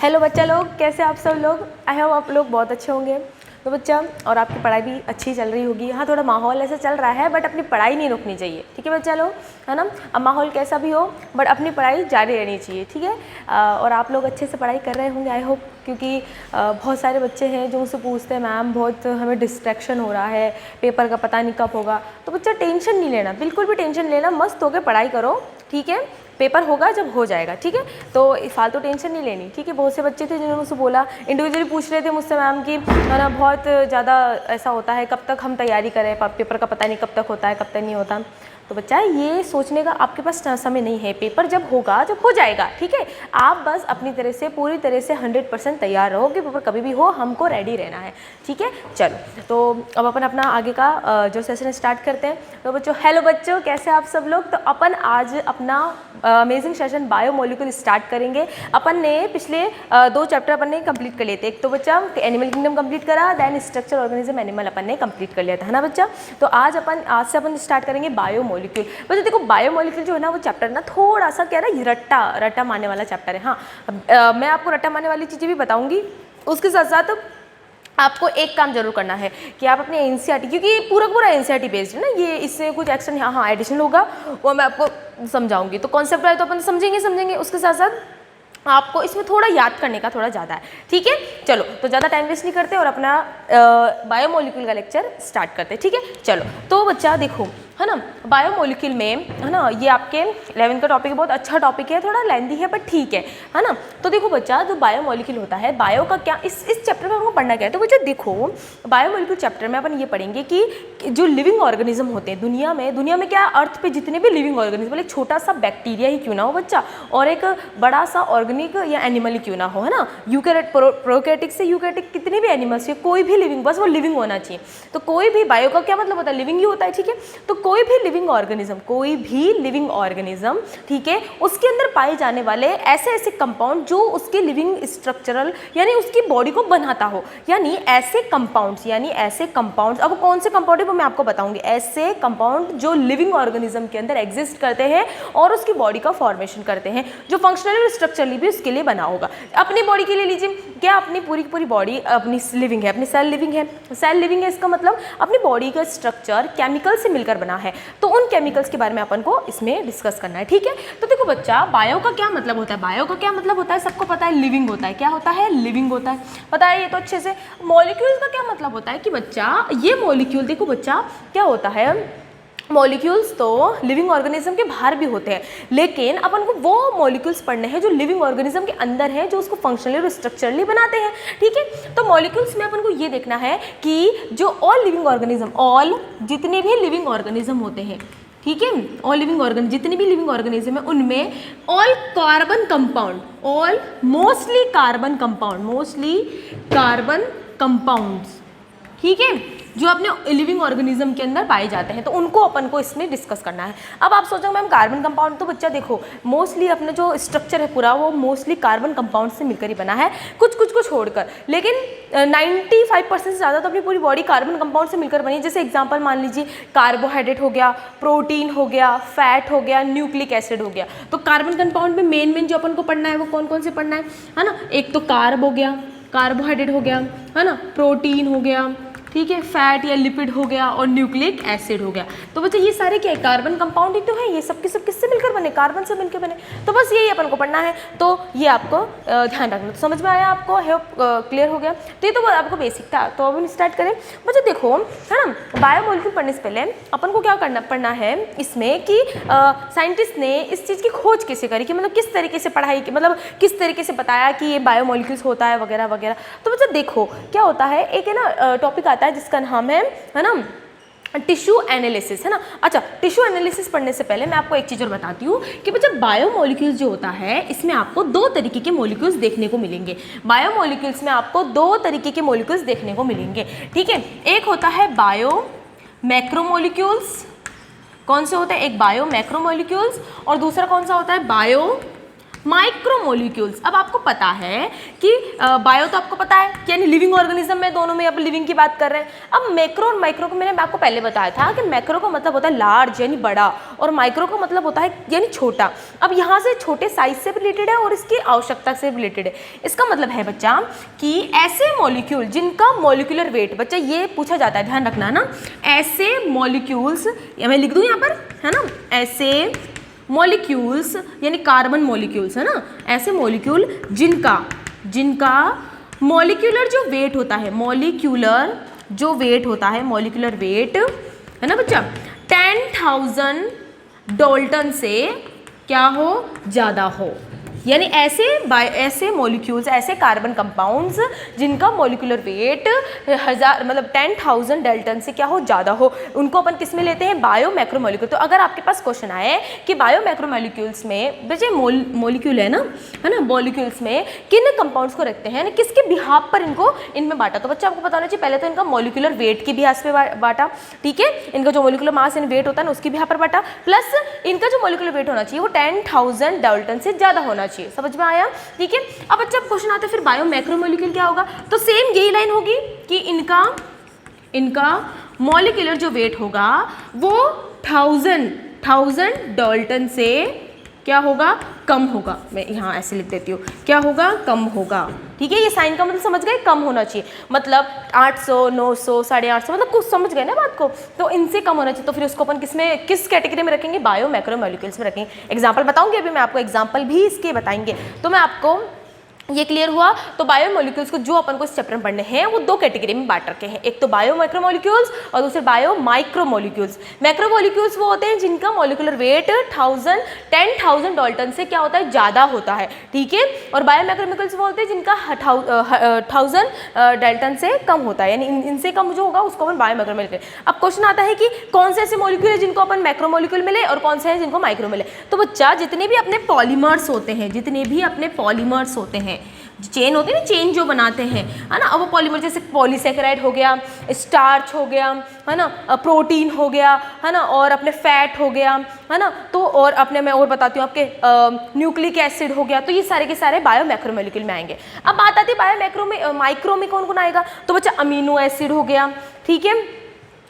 Hello बच्चा लोग, कैसे आप सब लोग। आई होप आप लोग बहुत अच्छे होंगे। तो बच्चा, और आपकी पढ़ाई भी अच्छी चल रही होगी। हाँ, थोड़ा माहौल ऐसा चल रहा है, बट अपनी पढ़ाई नहीं रुकनी चाहिए, ठीक है बच्चा लोग, है ना। अब माहौल कैसा भी हो, बट अपनी पढ़ाई जारी रहनी चाहिए, ठीक है। और आप लोग अच्छे से पढ़ाई कर रहे होंगे आई होप, क्योंकि बहुत सारे बच्चे हैं जो मुझसे पूछते हैं मैम बहुत हमें डिस्ट्रैक्शन हो रहा है, पेपर का पता नहीं कब होगा। तो बच्चा टेंशन नहीं लेना, बिल्कुल भी टेंशन लेना, मस्त होकर पढ़ाई करो, ठीक है। पेपर होगा जब हो जाएगा, ठीक है। तो फालतू टेंशन नहीं लेनी, ठीक है। बहुत से बच्चे थे जिन्होंने मुझसे बोला, इंडिविजुअली पूछ रहे थे मुझसे मैम कि है ना बहुत ज़्यादा ऐसा होता है, कब तक हम तैयारी करें, पेपर का पता नहीं कब तक होता है, कब तक नहीं होता। तो बच्चा ये सोचने का आपके पास समय नहीं है, पेपर जब होगा जब हो जाएगा, ठीक है। आप बस अपनी तरह से पूरी तरह से 100% तैयार रहो कि पेपर कभी भी हो, हमको रेडी रहना है, ठीक है। चलो, तो अब अपन अपना आगे का जो सेशन स्टार्ट करते हैं। तो बच्चों, हेलो बच्चों, कैसे आप सब लोग। तो अपन आज अपना अमेजिंग सेशन बायोमोलिक्यूल स्टार्ट करेंगे। अपन ने पिछले 2 चैप्टर अपन ने कंप्लीट कर लिए थे। एक तो बच्चा एनिमल किंगडम कंप्लीट करा, देन स्ट्रक्चर ऑर्गेनिज्म एनिमल अपन ने कंप्लीट कर लिया था, है ना बच्चा। तो आज से अपन स्टार्ट करेंगे बायोमोलिक्यूल। बच्चा देखो, बायोमोलिक्यूल जो है ना वो चैप्टर ना थोड़ा सा क्या है ना, रट्टा मारने वाला चैप्टर है। हाँ, मैं आपको रट्टा मारने वाली चीज़ें भी बताऊँगी, उसके साथ साथ आपको एक काम जरूर करना है कि आप अपने एनसीईआरटी, क्योंकि पूरा एनसीईआरटी बेस्ड है ना ये, इससे कुछ एक्शन हाँ एडिशनल होगा, वो मैं आपको समझाऊंगी। तो कॉन्सेप्ट है तो अपन समझेंगे, उसके साथ साथ आपको इसमें थोड़ा याद करने का थोड़ा ज़्यादा है, ठीक है। चलो, तो ज़्यादा टाइम वेस्ट नहीं करते और अपना बायोमोलिक्यूल का लेक्चर स्टार्ट करते हैं, ठीक है। चलो, तो बच्चा देखो, है ना, बायोमोलिक्यूल में, है ना, ये आपके 11th का टॉपिक है, बहुत अच्छा टॉपिक है, थोड़ा लेंथी है बट ठीक है ना। तो देखो बच्चा, जो बायोमोलिक्यूल होता है, बायो का क्या, इस चैप्टर में हमको पढ़ना क्या है। तो बच्चा देखो, बायोमोलिक्यूल चैप्टर में अपन ये पढ़ेंगे कि जो लिविंग ऑर्गेनिज्म होते हैं दुनिया में क्या, अर्थ पे जितने भी लिविंग ऑर्गेनिज्म, एक छोटा सा बैक्टीरिया ही क्यों ना हो बच्चा, और एक बड़ा सा ऑर्गेनिक या एनिमल ही क्यों ना हो, है ना, यूकैरियोट प्रोकैरियोटिक से यूकैरियोटिक कितने भी एनिमल्स, कोई भी लिविंग, बस वो लिविंग होना चाहिए। तो कोई भी, बायो का क्या मतलब होता है, लिविंग ही होता है, ठीक है। तो कोई भी लिविंग ऑर्गेनिज्म, ठीक है, उसके अंदर पाए जाने वाले ऐसे कंपाउंड जो उसके लिविंग स्ट्रक्चरल यानी उसकी बॉडी को बनाता हो, यानी ऐसे कंपाउंड्स, अब कौन से कंपाउंड है वो मैं आपको बताऊंगी। ऐसे कंपाउंड जो लिविंग ऑर्गेनिज्म के अंदर एग्जिस्ट करते हैं और उसकी बॉडी का फॉर्मेशन करते हैं, जो फंक्शनली और स्ट्रक्चरली भी उसके लिए बना होगा। अपनी बॉडी के लिए लीजिए, क्या अपनी पूरी बॉडी अपनी लिविंग है, अपनी सेल लिविंग है, इसका मतलब अपनी बॉडी का स्ट्रक्चर केमिकल से मिलकर बना है। तो उन केमिकल्स के बारे में अपन को इसमें डिस्कस करना है, ठीक है। तो देखो बच्चा, बायो का क्या मतलब होता है, सबको पता है, लिविंग होता है। क्या होता है, लिविंग होता है, पता है ये तो अच्छे से। मॉलिक्यूल्स का क्या मतलब होता है कि बच्चा, ये मॉलिक्यूल देखो बच्चा क्या होता है, मॉलिक्यूल्स तो लिविंग ऑर्गेनिज्म के बाहर भी होते हैं, लेकिन अपन को वो मॉलिक्यूल्स पढ़ने हैं जो लिविंग ऑर्गेनिज्म के अंदर हैं, जो उसको फंक्शनली और स्ट्रक्चरली बनाते हैं, ठीक है। तो मॉलिक्यूल्स में अपन को ये देखना है कि जो ऑल जितने भी लिविंग ऑर्गेनिज्म होते हैं, ठीक है, जितने भी लिविंग ऑर्गेनिज्म है उनमें ऑल मोस्टली कार्बन कंपाउंड्स, ठीक है, जो अपने लिविंग ऑर्गेनिज्म के अंदर पाए जाते हैं, तो उनको अपन को इसमें डिस्कस करना है। अब आप सोचोगे मैम कार्बन कंपाउंड, तो बच्चा देखो मोस्टली अपना जो स्ट्रक्चर है पूरा वो मोस्टली कार्बन कंपाउंड से मिलकर ही बना है, कुछ को छोड़कर, लेकिन 95% से ज़्यादा तो अपनी पूरी बॉडी कार्बन कंपाउंड से मिलकर बनी है। जैसे एग्जाम्पल मान लीजिए, कार्बोहाइड्रेट हो गया, प्रोटीन हो गया, फैट हो गया, न्यूक्लिक एसिड हो गया। तो कार्बन कंपाउंड में मेन जो अपन को पढ़ना है वो कौन से पढ़ना है ना, एक तो कार्ब हो गया, कार्बोहाइड्रेट हो गया, है ना, प्रोटीन हो गया, ठीक है, फैट या लिपिड हो गया, और न्यूक्लिक एसिड हो गया। तो बच्चे ये सारे क्या है, कार्बन कंपाउंड ही तो है, ये सब किससे मिलकर बने, कार्बन से मिलकर बने। तो बस यही अपन को पढ़ना है, तो ये आपको ध्यान रखना। तो समझ में आया आपको, है क्लियर हो गया। तो ये तो आपको बेसिक था, तो अब स्टार्ट करें। बच्चे देखो, है ना, बायोमोलिक्यूल पढ़ने से पहले अपन को क्या पढ़ना है इसमें कि साइंटिस्ट ने इस चीज़ की खोज कैसे करी, कि मतलब किस तरीके से पढ़ाई की, मतलब किस तरीके से बताया कि ये बायोमोलिक्यूल्स होता है वगैरह वगैरह। तो बच्चा देखो क्या होता है, एक है ना टॉपिक आता है जिसका नाम है ना, टिश्यू एनालिसिस, है ना। अच्छा, टिश्यू एनालिसिस पढ़ने से पहले मैं आपको एक चीज़ और बताती हूँ कि बच्चा बायोमोलिक्यूल्स जो होता है इसमें आपको 2 तरीके के मॉलिक्यूल्स देखने को मिलेंगे। बायोमोलिक्यूल्स में आपको 2 तरीके के मॉलिक्यूल्स देखने को मिलेंगे, ठीक है। एक होता है बायो मैक्रोमोलिक्यूल्स, कौन से होते हैं, एक बायो मैक्रोमोलिक्यूल्स और दूसरा कौन सा होता है, बायो माइक्रोमोलिक्यूल्स। अब आपको पता है कि बायो तो आपको पता है कि यानी लिविंग ऑर्गेनिज्म में, दोनों में अब लिविंग की बात कर रहे हैं। अब मैक्रो और माइक्रो को मैंने आपको पहले बताया था कि मैक्रो का मतलब होता है लार्ज यानी बड़ा, और माइक्रो का मतलब होता है यानी छोटा। अब यहाँ से छोटे साइज से रिलेटेड है और इसकी आवश्यकता से रिलेटेड है। इसका मतलब है बच्चा कि ऐसे मॉलिक्यूल जिनका मॉलिक्यूलर वेट, बच्चा ये पूछा जाता है, ध्यान रखना ना, ऐसे मॉलिक्यूल्स, या मैं लिख दूँ यहाँ पर, है ना, ऐसे मॉलिक्यूल्स यानी कार्बन मॉलिक्यूल्स, है ना, ऐसे मॉलिक्यूल जिनका मॉलिक्यूलर जो वेट होता है, मॉलिक्यूलर जो वेट होता है, मॉलिक्यूलर वेट, है ना बच्चा, 10,000 डाल्टन से क्या हो, ज़्यादा हो। यानी ऐसे मॉलिक्यूल्स, ऐसे कार्बन कंपाउंड्स जिनका मॉलिक्यूलर वेट 1000 मतलब 10,000 डाल्टन से क्या हो, ज़्यादा हो, उनको अपन किस में लेते हैं, बायो मैक्रो मॉलिक्यूल। तो अगर आपके पास क्वेश्चन आए कि बायो मैक्रो मॉलिक्यूल्स में बच्चे मॉलिक्यूल है ना, मॉलिक्यूल्स में किन कंपाउंड्स को रखते हैं, किसके बिहाफ पर इनको इनमें बांटा, तो बच्चा आपको पता होना चाहिए पहले तो इनका मॉलिक्यूलर वेट की बिहाफ पे बांटा, ठीक है, इनका जो मॉलिक्यूलर मास एंड वेट होता है ना उसकी बिहाफ पर बांटा, प्लस इनका जो मॉलिक्यूलर वेट होना चाहिए वो 10,000 डाल्टन से ज़्यादा होना चाहिए। समझ में आया, ठीक है। अब बच्चा क्वेश्चन आता है फिर बायो मैक्रोमोलिक्यूल क्या होगा, तो सेम यही लाइन होगी कि इनका मॉलिक्यूलर जो वेट होगा वो 1000 डाल्टन से क्या होगा, कम होगा। मैं यहाँ ऐसे लिख देती हूँ, क्या होगा, कम होगा, ठीक है। ये साइन का मतलब समझ गए, कम होना चाहिए, मतलब 800, 900, 850, मतलब कुछ समझ गए ना बात को, तो इनसे कम होना चाहिए। तो फिर उसको अपन किस कैटेगरी में रखेंगे, बायो मैक्रो मॉलिक्यूल्स में रखेंगे। एग्जाम्पल बताऊंगी अभी मैं आपको, एग्जाम्पल भी इसके बताएंगे। तो मैं आपको ये क्लियर हुआ। तो बायो मॉलिक्यूल्स को जो अपन को इस चैप्टर में पढ़ने हैं वो दो कैटेगरी में बांट रखे हैं, एक तो बायो मैक्रो मॉलिक्यूल्स और दूसरे bio micro molecules. Macro molecules वो होते हैं जिनका मॉलिक्यूलर वेट 10,000 डाल्टन से क्या होता है, ज़्यादा होता है, ठीक है। और बायो मैक्रो मॉलिक्यूल्स वो होते हैं जिनका 1000 डाल्टन से कम होता है, यानी इनसे कम जो होगा उसको अपन बायो मैक्रो मॉलिक्यूल। अब क्वेश्चन आता है कि कौन से ऐसे मॉलिक्यूल है जिनको अपन मैक्रो मॉलिक्यूल मिले और कौन से हैं जिनको माइक्रो मिले। तो बच्चा जितने भी अपने पॉलीमर्स होते हैं, चेन होते हैं ना, चेन जो बनाते हैं, है ना, अब वो पॉलीमर जैसे पॉलीसेकेराइड हो गया, स्टार्च हो गया, है ना, प्रोटीन हो गया, है ना, और अपने फैट हो गया, है ना, तो और अपने मैं और बताती हूँ आपके न्यूक्लिक एसिड हो गया, तो ये सारे के सारे बायो मैक्रो मॉलिक्यूल में आएंगे। अब बात आती है बायो मैक्रो में, माइक्रो में कौन कौन आएगा, तो बच्चा अमीनो एसिड हो गया, ठीक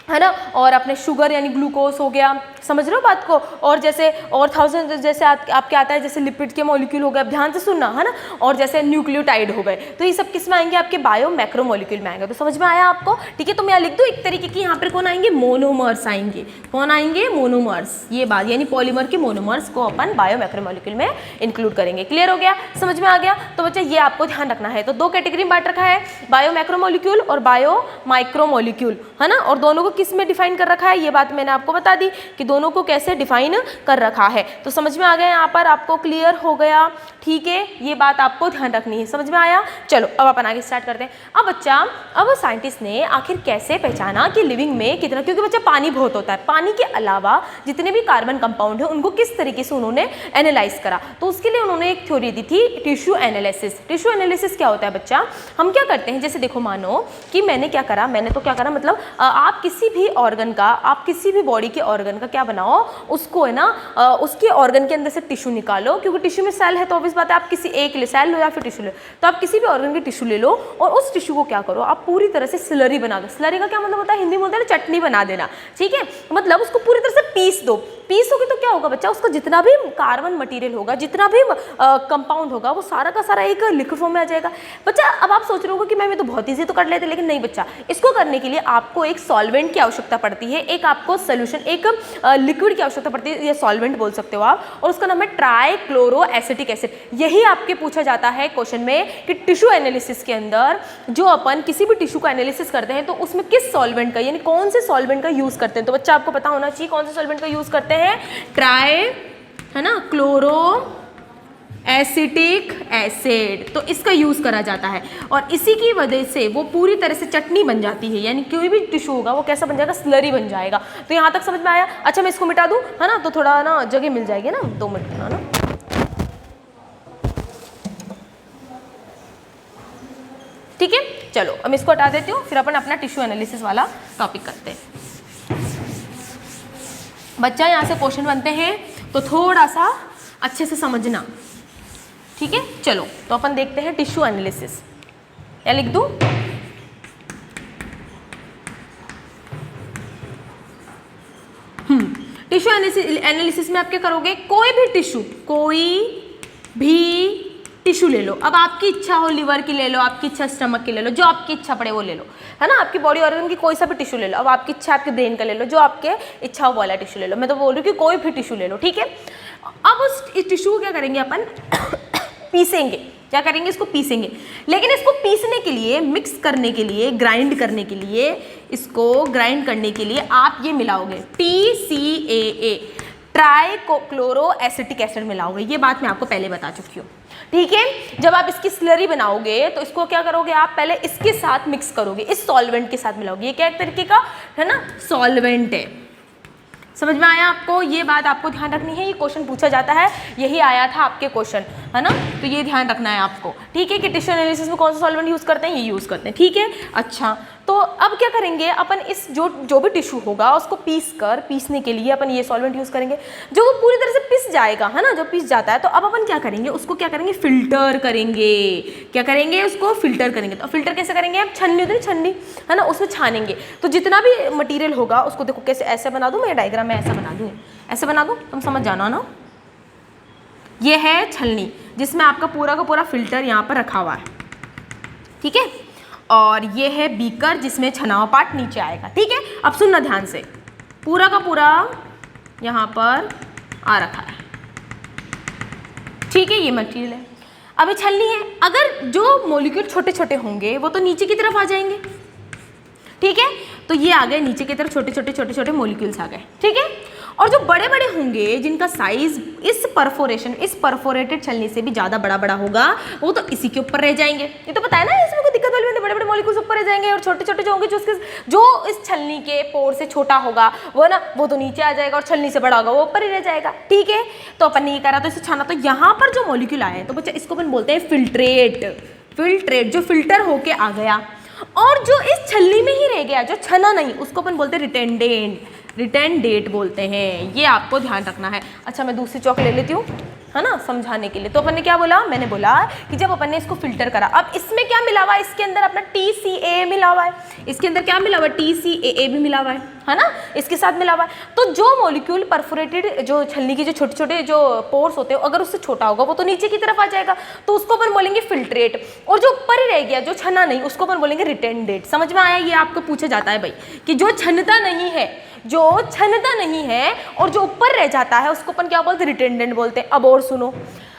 है ना, और अपने शुगर यानी ग्लूकोज हो गया, समझ रहे हो बात को, और जैसे और 1000 जैसे आपके आता है जैसे लिपिड के मॉलिक्यूल हो गए, अब ध्यान से सुनना, है ना, और जैसे न्यूक्लियोटाइड हो गए, तो ये सब किस में आएंगे, आपके बायो मैक्रो मॉलिक्यूल में आएंगे। तो समझ में आया आपको, ठीक है। तो मैं यहाँ लिख दूँ एक तरीके की, यहाँ पर कौन आएंगे, मोनोमर्स आएंगे, कौन आएंगे, मोनोमर्स, ये बात यानी पॉलीमर के मोनोमर्स को अपन बायो मैक्रो मॉलिक्यूल में इंक्लूड करेंगे। क्लियर हो गया, समझ में आ गया। तो बच्चा ये आपको ध्यान रखना है। तो दो कैटेगरी में बांट रखा है, बायो मैक्रो मॉलिक्यूल और बायो माइक्रो मॉलिक्यूल, है ना, और दोनों को किस में डिफाइन कर रखा है, ये बात मैंने आपको बता दी कि दोनों को कैसे डिफाइन कर रखा है। तो समझ में आ गया, यहाँ पर आपको क्लियर हो गया, ठीक है, ये बात आपको ध्यान रखनी है, समझ में आया। चलो अब अपन आगे स्टार्ट करते हैं। अब बच्चा, अब साइंटिस्ट ने आखिर कैसे पहचाना कि लिविंग में कितना, क्योंकि बच्चा पानी बहुत होता है, पानी के अलावा जितने भी कार्बन कंपाउंड है उनको किस तरीके से उन्होंने एनालाइज करा, तो उसके लिए उन्होंने एक थ्योरी दी थी, टिश्यू एनालिसिस। टिश्यू एनालिसिस क्या होता है बच्चा, हम क्या करते हैं, जैसे देखो मानो कि मैंने तो क्या करा, मतलब आप किसी भी ऑर्गन का, आप किसी भी बॉडी के ऑर्गन का क्या बनाओ, उसको है ना, उसके ऑर्गन के अंदर से टिश्यू निकालो, क्योंकि टिश्यू में सेल है तो ऑब्वियस बात है आप किसी एक ले, सेल लो या फिर टिश्यू लो, तो आप किसी भी ऑर्गन की टिश्यू ले लो और उस टिश्यू को क्या करो, आप पूरी तरह से स्लरी बना दो। स्लरी का क्या मतलब होता है, हिंदी में बोलते हैं चटनी बना देना, ठीक है, मतलब उसको पूरी तरह से पीस दो। पीस होगी तो क्या होगा बच्चा, उसका जितना भी कार्बन मटेरियल होगा, जितना भी कंपाउंड होगा, वो सारा का सारा एक लिक्विड फॉर्म में आ जाएगा। बच्चा अब आप सोच रहे हो कि मैं तो बहुत ईजी तो कर लेते, लेकिन नहीं बच्चा, इसको करने के लिए आपको एक सॉल्वेंट की आवश्यकता पड़ती है, एक आपको सोल्यूशन, एक लिक्विड की आवश्यकता पड़ती है, ये सॉल्वेंट बोल सकते हो आप, और उसका नाम है ट्राइक्लोरोएसिटिक एसिड। यही आपके पूछा जाता है क्वेश्चन में कि टिश्यू एनालिसिस के अंदर जो अपन किसी भी टिश्यू का एनालिसिस करते हैं तो उसमें किस सॉल्वेंट का, यानी कौन से सॉल्वेंट का यूज करते हैं। तो बच्चा आपको पता होना चाहिए कौन से सॉल्वेंट का यूज करते हैं, है ना, क्लोरो एसिटिक एसिड, तो इसका यूज करा जाता है और इसी की वजह से वो पूरी तरह से चटनी बन जाती है, यानी कोई भी टिश्यू होगा वो कैसा बन जाएगा, स्लरी बन जाएगा। तो यहाँ तक समझ में आया। अच्छा मैं इसको मिटा दूँ, है ना, तो थोड़ा ना जगह मिल जाएगी ना, 2 मिनट ना, ठीक है। चलो अब इसको हटा देती हूँ, फिर अपन अपना टिश्यू एनालिसिस वाला टॉपिक करते हैं। बच्चा यहाँ से क्वेश्चन बनते हैं तो थोड़ा सा अच्छे से समझना, ठीक है, चलो तो अपन देखते हैं टिश्यू एनालिसिस। क्या लिख दूं? टिश्यू एनालिसिस में आप क्या करोगे, कोई भी टिश्यू ले लो। अब आपकी इच्छा हो लिवर की ले लो, आपकी इच्छा स्टमक की ले लो, जो आपकी इच्छा पड़े वो ले लो, है ना। आपकी बॉडी ऑर्गन की कोई सा भी टिश्यू ले लो। अब आपकी इच्छा आपके ब्रेन का ले लो, जो आपके इच्छा हो वाला टिश्यू ले लो। मैं तो बोल रही हूँ कि कोई भी टिश्यू ले लो, ठीक है। अब उस टिश्यू को क्या करेंगे अपन पीसेंगे। क्या करेंगे? इसको पीसेंगे। लेकिन इसको पीसने के लिए, मिक्स करने के लिए, ग्राइंड करने के लिए, इसको ग्राइंड करने के लिए आप ये मिलाओगे TCAA, ट्राइक्लोरो एसिटिक एसिड मिलाओगे। ये बात मैं आपको पहले बता चुकी हूँ, ठीक है। जब आप इसकी स्लरी बनाओगे तो इसको क्या करोगे, आप पहले इसके साथ मिक्स करोगे, इस सॉल्वेंट के साथ मिलाओगे। ये क्या एक तरीके का है ना, सॉल्वेंट है। समझ में आया आपको? ये बात आपको ध्यान रखनी है, ये क्वेश्चन पूछा जाता है, यही आया था आपके क्वेश्चन, है ना। तो ये ध्यान रखना है आपको, ठीक है, कि टिश्यू एनालिसिस में कौन सा सॉल्वेंट यूज़ करते हैं, ये यूज़ करते हैं, ठीक है। अच्छा, तो अब क्या करेंगे अपन, इस जो भी टिश्यू होगा उसको पीसने के लिए अपन ये सॉल्वेंट यूज़ करेंगे। जो वो पूरी तरह से पिस जाएगा, है ना, जो पिस जाता है, तो अब अपन क्या करेंगे, उसको क्या करेंगे, फिल्टर करेंगे। क्या करेंगे? उसको फिल्टर करेंगे। तो फिल्टर कैसे करेंगे? आप छन्नी होती है, छन्नी, है ना, उसमें छानेंगे। तो जितना भी मटीरियल होगा उसको, देखो कैसे, ऐसे बना दूँ मैं डायग्राम में, ऐसा बना दूँ, ऐसे बना दूँ, तुम समझ जाना ना। ये है छलनी, जिसमें आपका पूरा का पूरा फिल्टर यहाँ पर रखा हुआ है, ठीक है। और ये है बीकर, जिसमें छनावा पार्ट नीचे आएगा, ठीक है। अब सुनना ध्यान से, पूरा का पूरा यहाँ पर आ रखा है, ठीक है। ये मटेरियल है। अब ये छलनी है, अगर जो मॉलिक्यूल छोटे छोटे होंगे वो तो नीचे की तरफ आ जाएंगे, ठीक है। तो ये आ गए नीचे की तरफ, छोटे छोटे मॉलिक्यूल्स आ गए, ठीक है। और जो बड़े बड़े होंगे, जिनका साइज इस परफोरेटेड छलनी से भी ज़्यादा बड़ा होगा, वो तो इसी के ऊपर रह जाएंगे। ये तो पता है ना, इसमें कोई दिक्कत वाली नहीं, बड़े बड़े मॉलिक्यूल्स ऊपर रह जाएंगे। और छोटे छोटे जो होंगे, जो इस छलनी के पोर से छोटा होगा वो ना, वो तो नीचे आ जाएगा, और छलनी से बड़ा होगा वो ऊपर ही रह जाएगा, ठीक है। तो अपन ने ये करा, तो इसे छाना। तो यहाँ पर जो मॉलिक्यूल आए, तो बच्चा इसको अपन बोलते हैं फिल्ट्रेट, जो फिल्टर होके आ गया। और जो इस छलनी में ही रह गया, जो छना नहीं, उसको अपन बोलते हैं रिटेंडेंट बोलते हैं। ये आपको ध्यान रखना है। अच्छा, मैं दूसरी चौक ले लेती हूँ, है ना, समझाने के लिए। तो अपन ने क्या बोला, मैंने बोला कि जब अपन ने इसको फिल्टर करा, अब इसमें क्या मिला हुआ है, इसके अंदर अपना TCAA मिला हुआ है। इसके अंदर क्या मिला हुआ है, TCAA भी मिला हुआ है ना, इसके साथ मिला हुआ है। तो जो मॉलिक्यूल परफोरेटेड, जो छलनी के जो छोटे छोटे जो पोर्स होते हैं, अगर उससे छोटा होगा वो तो नीचे की तरफ आ जाएगा, तो उसको अपन बोलेंगे फिल्ट्रेट। और जो ऊपर ही रह गया, जो छना नहीं, उसको अपन बोलेंगे रिटेंडेंट। समझ में आया? ये आपको पूछा जाता है भाई, कि जो छनता नहीं है और जो ऊपर रह जाता है, उसको अपन क्या बोलते हैं, रिटेंडेंट बोलते हैं। अब और सुनो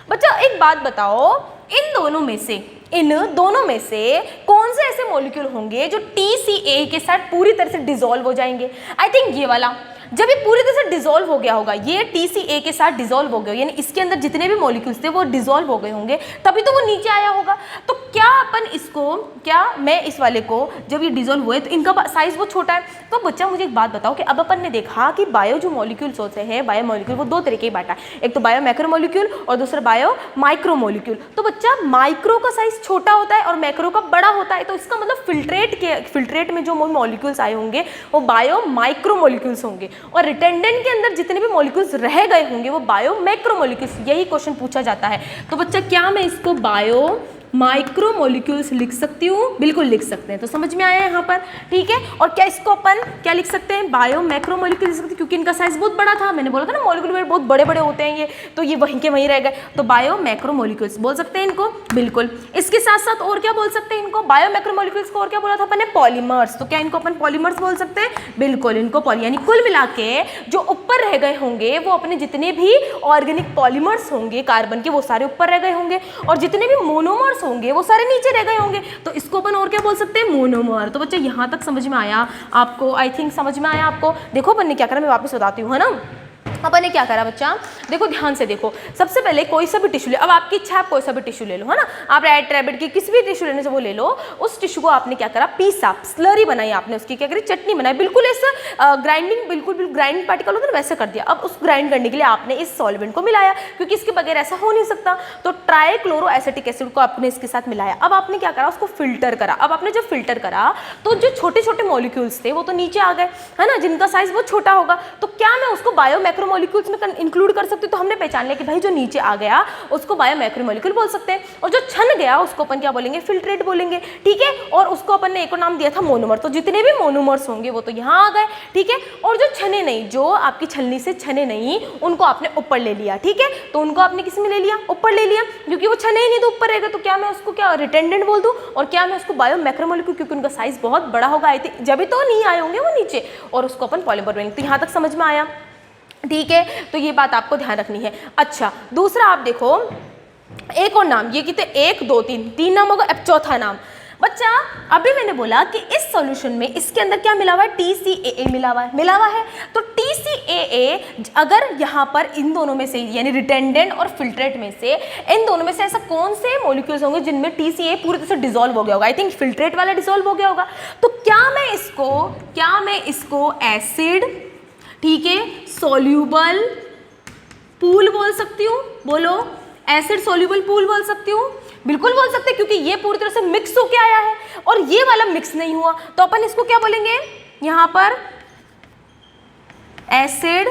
बच्चा, एक बात बताओ, इन दोनों में से कौन से ऐसे मॉलिक्यूल होंगे जो TCAA के साथ पूरी तरह से डिसॉल्व हो जाएंगे? आई थिंक ये वाला। जब ये पूरी तरह से डिसॉल्व हो गया होगा, ये TCAA के साथ डिसॉल्व हो गया, यानी इसके अंदर जितने भी मॉलिक्यूल्स थे वो डिसॉल्व हो गए होंगे, तभी तो वो नीचे आया होगा। तो मैं इस वाले को, जब ये डिसॉल्व हुए तो इनका साइज बहुत छोटा है। तो बच्चा मुझे एक बात बताओ कि अब अपन ने देखा कि बायो जो मॉलिक्यूल्स होते हैं, बायो मॉलिक्यूल वो दो तरीके बांटा, एक तो बायो मैक्रो मॉलिक्यूल और दूसरा बायो माइक्रो मॉलिक्यूल। तो बच्चा, माइक्रो का साइज छोटा होता है और मैक्रो का बड़ा होता है। तो इसका मतलब फिल्ट्रेट में जो मॉलिक्यूल्स आए होंगे वो बायो माइक्रो मॉलिक्यूल्स होंगे, और रिटेंडेंट के अंदर जितने भी मॉलिक्यूल्स रह गए होंगे वो बायो मैक्रो मॉलिक्यूल्स। यही क्वेश्चन पूछा जाता है। तो बच्चा, क्या मैं इसको बायो माइक्रो मॉलिक्यूल्स लिख सकती हूँ? बिल्कुल लिख सकते हैं। तो समझ में आया यहाँ पर, ठीक है। और क्या इसको अपन क्या लिख सकते हैं, बायो मैक्रो मॉलिक्यूल लिख सकते हैं, क्योंकि इनका साइज बहुत बड़ा था। मैंने बोला था ना, मॉलिक्यूल बहुत बड़े बड़े होते हैं ये, तो ये वहीं के वहीं रह गए। तो बायो मैक्रो मॉलिक्यूल्स बोल सकते हैं इनको, बिल्कुल। इसके साथ साथ और क्या बोल सकते हैं इनको, बायो मैक्रो मॉलिक्यूल्स को और क्या बोला था अपन ने, पॉलीमर्स। तो क्या इनको अपन पॉलीमर्स बोल सकते हैं? बिल्कुल, इनको यानी कुल मिला के जो ऊपर रह गए होंगे वो अपने जितने भी ऑर्गेनिक पॉलीमर्स होंगे कार्बन के, वो सारे ऊपर रह गए होंगे, और जितने भी मोनोमर्स होंगे वो सारे नीचे रह गए होंगे। तो इसको अपन और क्या बोल सकते हैं, मोनोमर। तो बच्चा, यहाँ तक समझ में आया आपको? आई थिंक समझ में आया आपको। देखो अपन ने क्या करा, मैं वापस बताती हूँ, है ना। अपन ने क्या करा बच्चा, देखो ध्यान से देखो। सबसे पहले कोई सा भी टिश्यू ले, अब आपकी इच्छा है आप कोई सा भी टिश्यू ले लो, है ना। आप रेड रैबिट की किसी भी टिश्यू लेने से वो ले लो। उस टिश्यू को आपने क्या करा, पीसा, स्लरी बनाई आपने, उसकी क्या करी, चटनी बनाई, बिल्कुल ऐसा ग्राइंडिंग, बिल्कुल ग्राइंड पार्टिकल होता है ना, वैसे कर दिया। अब उस ग्राइंड करने के लिए आपने इस सॉल्वेंट को मिलाया, क्योंकि इसके बगैर ऐसा हो नहीं सकता। तो ट्राइक्लोरो एसिटिक एसिड को आपने इसके साथ मिलाया। अब आपने क्या करा, उसको फिल्टर करा। अब आपने जब फिल्टर करा तो जो छोटे छोटे मॉलिक्यूल्स थे वो तो नीचे आ गए, है ना, जिनका साइज बहुत छोटा होगा। तो क्या मैं उसको बायो मैक्रो मैक्रोमोलिक्यूल्स में इंक्लूड कर सकते हो, तो हमने पहचान लिया कि भाई जो नीचे आ गया उसको बायो मैक्रोमोलिक्यूल बोल सकते हैं, और जो छन गया उसको अपन क्या बोलेंगे, फिल्ट्रेट बोलेंगे, ठीक है। और उसको अपन ने एक और नाम दिया था मोनोमर, तो जितने भी मोनोमर्स होंगे वो तो यहाँ आ गए, ठीक है। और जो छने नहीं, जो आपकी छलनी से छने नहीं, उनको आपने ऊपर ले लिया, ठीक है। तो उनको आपने किस में ले लिया, ऊपर ले लिया, क्योंकि वो छने ही नहीं तो ऊपर रहेगा, तो क्या मैं उसको क्या रिटेंडेंट बोल दूँ, और क्या मैं उसको बायो मैक्रोमोलिक्यूल, क्योंकि उनका साइज बहुत बड़ा होगा, आई थिंक जब तो नहीं आए होंगे वो नीचे, और उसको अपन पॉलीमर बोलेंगे। तो यहाँ तक समझ में आया, ठीक है। तो ये बात आपको ध्यान रखनी है। अच्छा, दूसरा आप देखो एक और नाम, ये कितने, 1 2 3 नाम होगा, अब चौथा नाम। बच्चा अभी मैंने बोला कि इस सॉल्यूशन में इसके अंदर क्या मिला हुआ है, TCAA मिला हुआ है। तो TCAA अगर यहाँ पर इन दोनों में से, यानी रिटेंडेंट और फिल्ट्रेट में से, इन दोनों में से ऐसा कौन से मॉलिक्यूल्स होंगे जिनमें TCAA पूरी तरह से डिसॉल्व हो गया होगा, आई थिंक फिल्ट्रेट वाला डिसॉल्व हो गया होगा। तो क्या मैं इसको एसिड, ठीक है, सॉल्यूबल पूल बोल सकती हूँ, बोलो, एसिड सॉल्यूबल पूल बोल सकती हूँ, बिल्कुल बोल सकते हैं, क्योंकि ये पूरी तरह से मिक्स होके आया है और ये वाला मिक्स नहीं हुआ, तो अपन इसको क्या बोलेंगे, यहाँ पर एसिड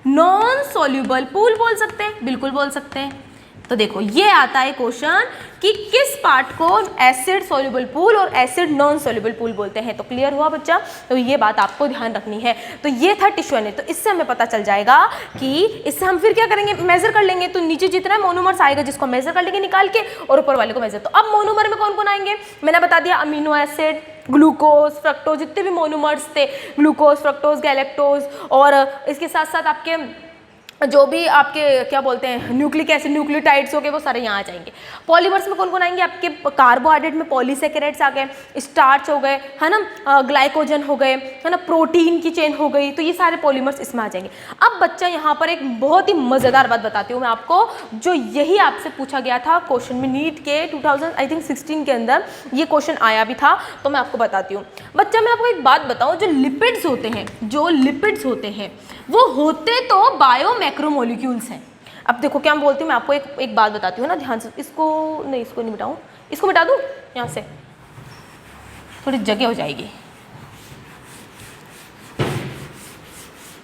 नॉन सॉल्यूबल पूल बोल सकते हैं, बिल्कुल बोल सकते हैं। तो देखो ये आता है क्वेश्चन कि किस पार्ट को एसिड सॉल्युबल पूल और एसिड नॉन सॉल्युबल पूल बोलते हैं। तो क्लियर हुआ बच्चा, तो ये बात आपको ध्यान रखनी है। तो ये था टिश्यू एनर्जी, तो इससे हमें पता चल जाएगा कि इससे हम फिर क्या करेंगे, मेजर कर लेंगे। तो नीचे जितना मोनोमर्स आएगा जिसको मेजर कर लेंगे निकाल के, और ऊपर वाले को मेजर। तो अब मोनोमर में कौन कौन आएंगे, मैंने बता दिया, अमीनो एसिड, ग्लूकोज, फ्रक्टोज, जितने भी मोनोमर्स थे, ग्लूकोज, फ्रक्टोज, गैलेक्टोज, और इसके साथ साथ आपके जो भी आपके क्या बोलते हैं न्यूक्लिक एसिड, न्यूक्लियोटाइड्स हो गए, वो सारे यहाँ आ जाएंगे। पॉलीमर्स में कौन कौन आएंगे, आपके कार्बोहाइड्रेट में पॉलीसेकेराइड्स आ गए, स्टार्च हो गए, है ना, ग्लाइकोजन हो गए, है ना, प्रोटीन की चेन हो गई, तो ये सारे पॉलीमर्स इसमें आ जाएंगे। अब बच्चा यहाँ पर एक बहुत ही मज़ेदार बात बताती हूँ मैं आपको, जो यही आपसे पूछा गया था क्वेश्चन में, नीट के 2016 के अंदर ये क्वेश्चन आया भी था, तो मैं आपको बताती हूँ। बच्चा मैं आपको एक बात बताऊँ, जो लिपिड्स होते हैं वो होते तो बायो मैक्रोमोलिक्यूल्स हैं। अब देखो क्या मैं बोलती हूँ, मैं आपको एक बात बताती हूँ ना, ध्यान से, इसको नहीं मिटाऊँ, इसको मिटा दूँ, यहाँ से थोड़ी जगह हो जाएगी।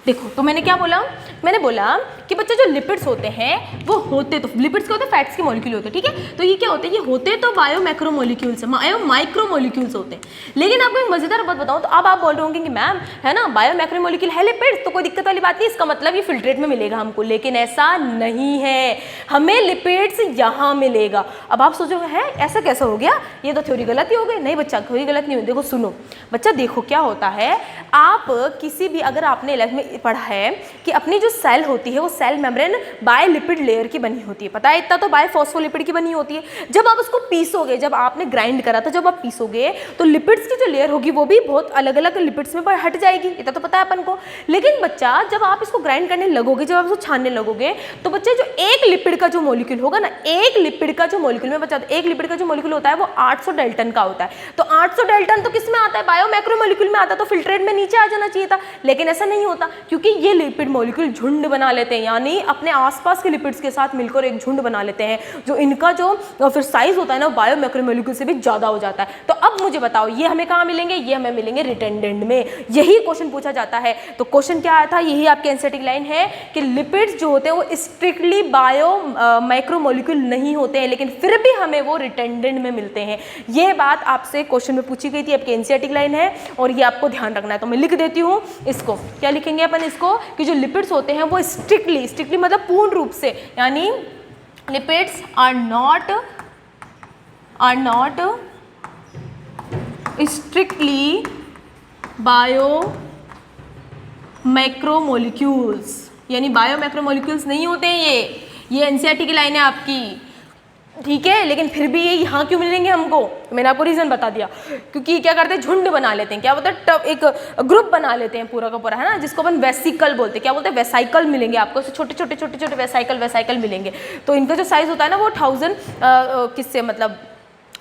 देखो, तो मैंने क्या बोला, मैंने बोला कि बच्चा जो लिपिड्स होते हैं वो होते तो, लिपिड्स क्या होते हैं, फैट्स के मॉलिक्यूल होते हैं, ठीक है। तो ये क्या होते हैं, ये होते तो बायो मैक्रोमोलिक्यूल्स है, बायो माइक्रोमोलिक्यूल्स होते हैं। लेकिन आपको एक मजेदार बात बताऊं, तो अब आप बोल रहे होंगे कि मैम है ना, बायो मैक्रोमोलिक्यूल है लिपिड्स, तो कोई दिक्कत वाली बात नहीं, इसका मतलब ये फिल्ट्रेट में मिलेगा हमको, लेकिन ऐसा नहीं है, हमें लिपिड्स यहाँ मिलेगा। अब आप सोचोगे है ऐसा कैसा हो गया, ये तो थ्योरी गलत ही हो गई। नहीं बच्चा, थ्योरी गलत नहीं हुई। देखो सुनो बच्चा, देखो क्या होता है, आप किसी भी, अगर आपने 11th में पढ़ा है कि अपनी जो सेल होती है वो cell membrane by lipid layer की बनी होती है, पता है इतना, तो बाय फॉस्फोलिपिड की बनी होती है। जब आप उसको पीसोगे, जब आपने ग्राइंड करा था, जब आप पीसोगे तो लिपिड्स की जो लेयर होगी वो भी बहुत अलग अलग लिपिड्स में हट जाएगी, इतना तो पता है अपन को। लेकिन बच्चा जब आप इसको ग्राइंड करने लगोगे, जब आप इसको छानने लगोगे, तो बच्चे जो एक लिपिड का जो मॉलिक्यूल होगा ना, एक लिपिड का जो मॉलिक्यूल में बच्चा, एक लिपिड का जो मॉलिक्यूल होता है वो 800 डाल्टन का होता है। तो 800 डाल्टन तो किस में आता है, बायो मैक्रोमोलिक्यूल में आता है, तो फिल्ट्रेट में नीचे आ जाना चाहिए था, लेकिन ऐसा नहीं होता, क्योंकि ये लिपिड मॉलिक्यूल झुंड बना लेते हैं, यानी अपने आसपास के लिपिड्स के साथ मिलकर एक झुंड बना लेते हैं, जो इनका जो फिर साइज होता है ना, बायो मैक्रोमोलिक्यूल से भी ज्यादा हो जाता है। तो अब मुझे बताओ ये हमें कहाँ मिलेंगे, ये हमें मिलेंगे रिटेंडेंट में। यही क्वेश्चन पूछा जाता है। तो क्वेश्चन क्या आया था, यही आपके एनसीईआरटी लाइन है कि लिपिड्स जो होते हैं वो स्ट्रिक्टली बायो माइक्रोमोलिक्यूल नहीं होते हैं, लेकिन फिर भी हमें वो रिटेंडेंट में मिलते हैं। ये बात आपसे क्वेश्चन में पूछी गई थी, आपकी एनसीईआरटी लाइन है, और ये आपको ध्यान रखना है। तो मैं लिख देती हूँ इसको, क्या लिखेंगे अपन इसको, कि जो लिपिड्स होते हैं वो स्ट्रिक्टली मतलब पूर्ण रूप से, यानी lipids are not strictly bio macromolecules, यानी बायो मैक्रोमोलिक्यूल्स नहीं होते हैं ये एनसीईआरटी की लाइन है आपकी, ठीक है। लेकिन फिर भी ये यहाँ क्यों मिलेंगे हमको, तो मैंने आपको रीजन बता दिया, क्योंकि क्या करते हैं, झुंड बना लेते हैं, क्या बोलते हैं, एक ग्रुप बना लेते हैं पूरा का पूरा, है ना, जिसको अपन वेसिकल बोलते हैं। क्या बोलते हैं, वेसाइकल मिलेंगे आपको, छोटे छोटे वेसाइकल मिलेंगे। तो इनका जो साइज होता है ना वो 1000 किससे, मतलब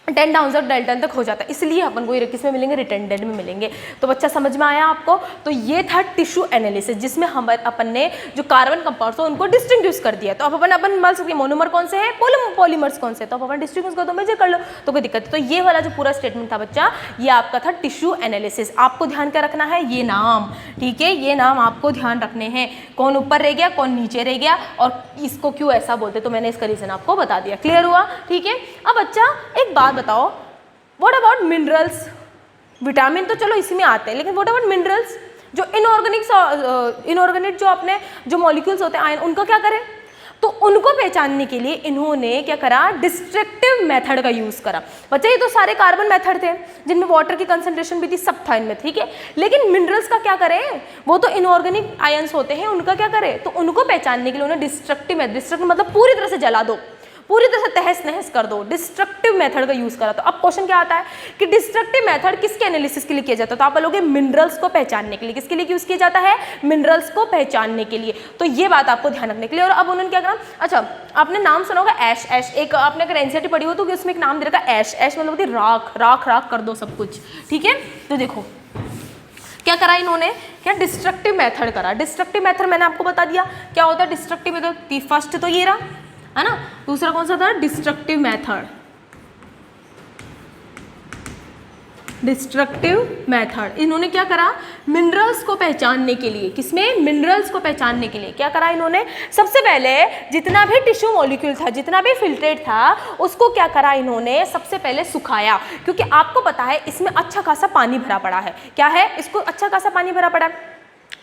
10,000 डेल्टन तक हो जाता है, इसलिए अपन को ये किस में मिलेंगे, रिटेंडेंट में मिलेंगे। तो बच्चा समझ में आया आपको। तो ये था टिश्यू एनालिसिस, जिसमें हम अपन ने जो कार्बन कंपाउंड्स हो उनको डिस्टिंग्विश कर दिया। तो अब अपन मान सकते मोनोमर कौन से हैं, पॉलीमर्स कौन से, तो अब अपन डिस्टिंग्विश कर दो, मेजर कर लो, तो कोई दिक्कत है। तो ये वाला जो पूरा स्टेटमेंट था बच्चा, ये आपका था टिश्यू एनालिसिस। आपको ध्यान क्या रखना है, ये नाम, ठीक है, ये नाम आपको ध्यान रखने हैं, कौन ऊपर रह गया, कौन नीचे रह गया, और इसको क्यों ऐसा बोलते, तो मैंने इसका रीजन आपको बता दिया। क्लियर हुआ, ठीक है। अब बच्चा एक बात बताओ, व्हाट अबाउट मिनरल्स, विटामिन तो चलो इसी में आते हैं, लेकिन व्हाट अबाउट मिनरल्स, जो इनऑर्गेनिक जो अपने जो मॉलिक्यूल्स होते हैं आयन, उनका क्या करें। तो उनको पहचानने के लिए इन्होंने क्या करा, डिस्ट्रक्टिव मेथड का यूज करा। बच्चे ये तो सारे कार्बन मेथड थे जिनमें वाटर की कंसंट्रेशन भी थी, सब था इनमें, ठीक है। लेकिन मिनरल्स का क्या करें, वो तो इनऑर्गेनिक आयंस होते हैं, उनका क्या करें, तो उनको पहचानने के लिए उन्हें डिस्ट्रक्टिव मतलब पूरी तरह से जला दो, पूरी तरह से तहस नहस कर दो, डिस्ट्रक्टिव मेथड का यूज करा। तो अब क्वेश्चन क्या आता है कि डिस्ट्रक्टिव मेथड किसके एनालिसिस के लिए किया जाता है, तो आप बोलोगे मिनरल्स को पहचानने के लिए। किसके लिए यूज किया जाता है, मिनरल्स को पहचानने के लिए। तो ये बात आपको ध्यान रखने के लिए। और अब उन्होंने क्या करा, अच्छा आपने नाम सुना होगा ऐश, ऐश एक आपने अगर एनसीईआरटी पढ़ी हो तो उसमें एक नाम दे रखा है ऐश, ऐश मतलब होती है राख, राख राख कर दो सब कुछ, ठीक है। तो देखो क्या करा इन्होंने, क्या डिस्ट्रक्टिव मेथड करा। डिस्ट्रक्टिव मेथड मैंने आपको बता दिया क्या होता है डिस्ट्रक्टिव मेथड। फर्स्ट तो ये रहा है ना, दूसरा कौन सा था, डिस्ट्रक्टिव मेथड। डिस्ट्रक्टिव मेथड इन्होंने क्या करा, मिनरल्स को पहचानने के लिए, किसमें, मिनरल्स को पहचानने के लिए क्या करा इन्होंने, सबसे पहले जितना भी टिश्यू मॉलिक्यूल था, जितना भी फिल्ट्रेट था, उसको क्या करा इन्होंने, सबसे पहले सुखाया। क्योंकि आपको पता है इसमें अच्छा खासा पानी भरा पड़ा है, क्या है, इसको अच्छा खासा पानी भरा पड़ा है।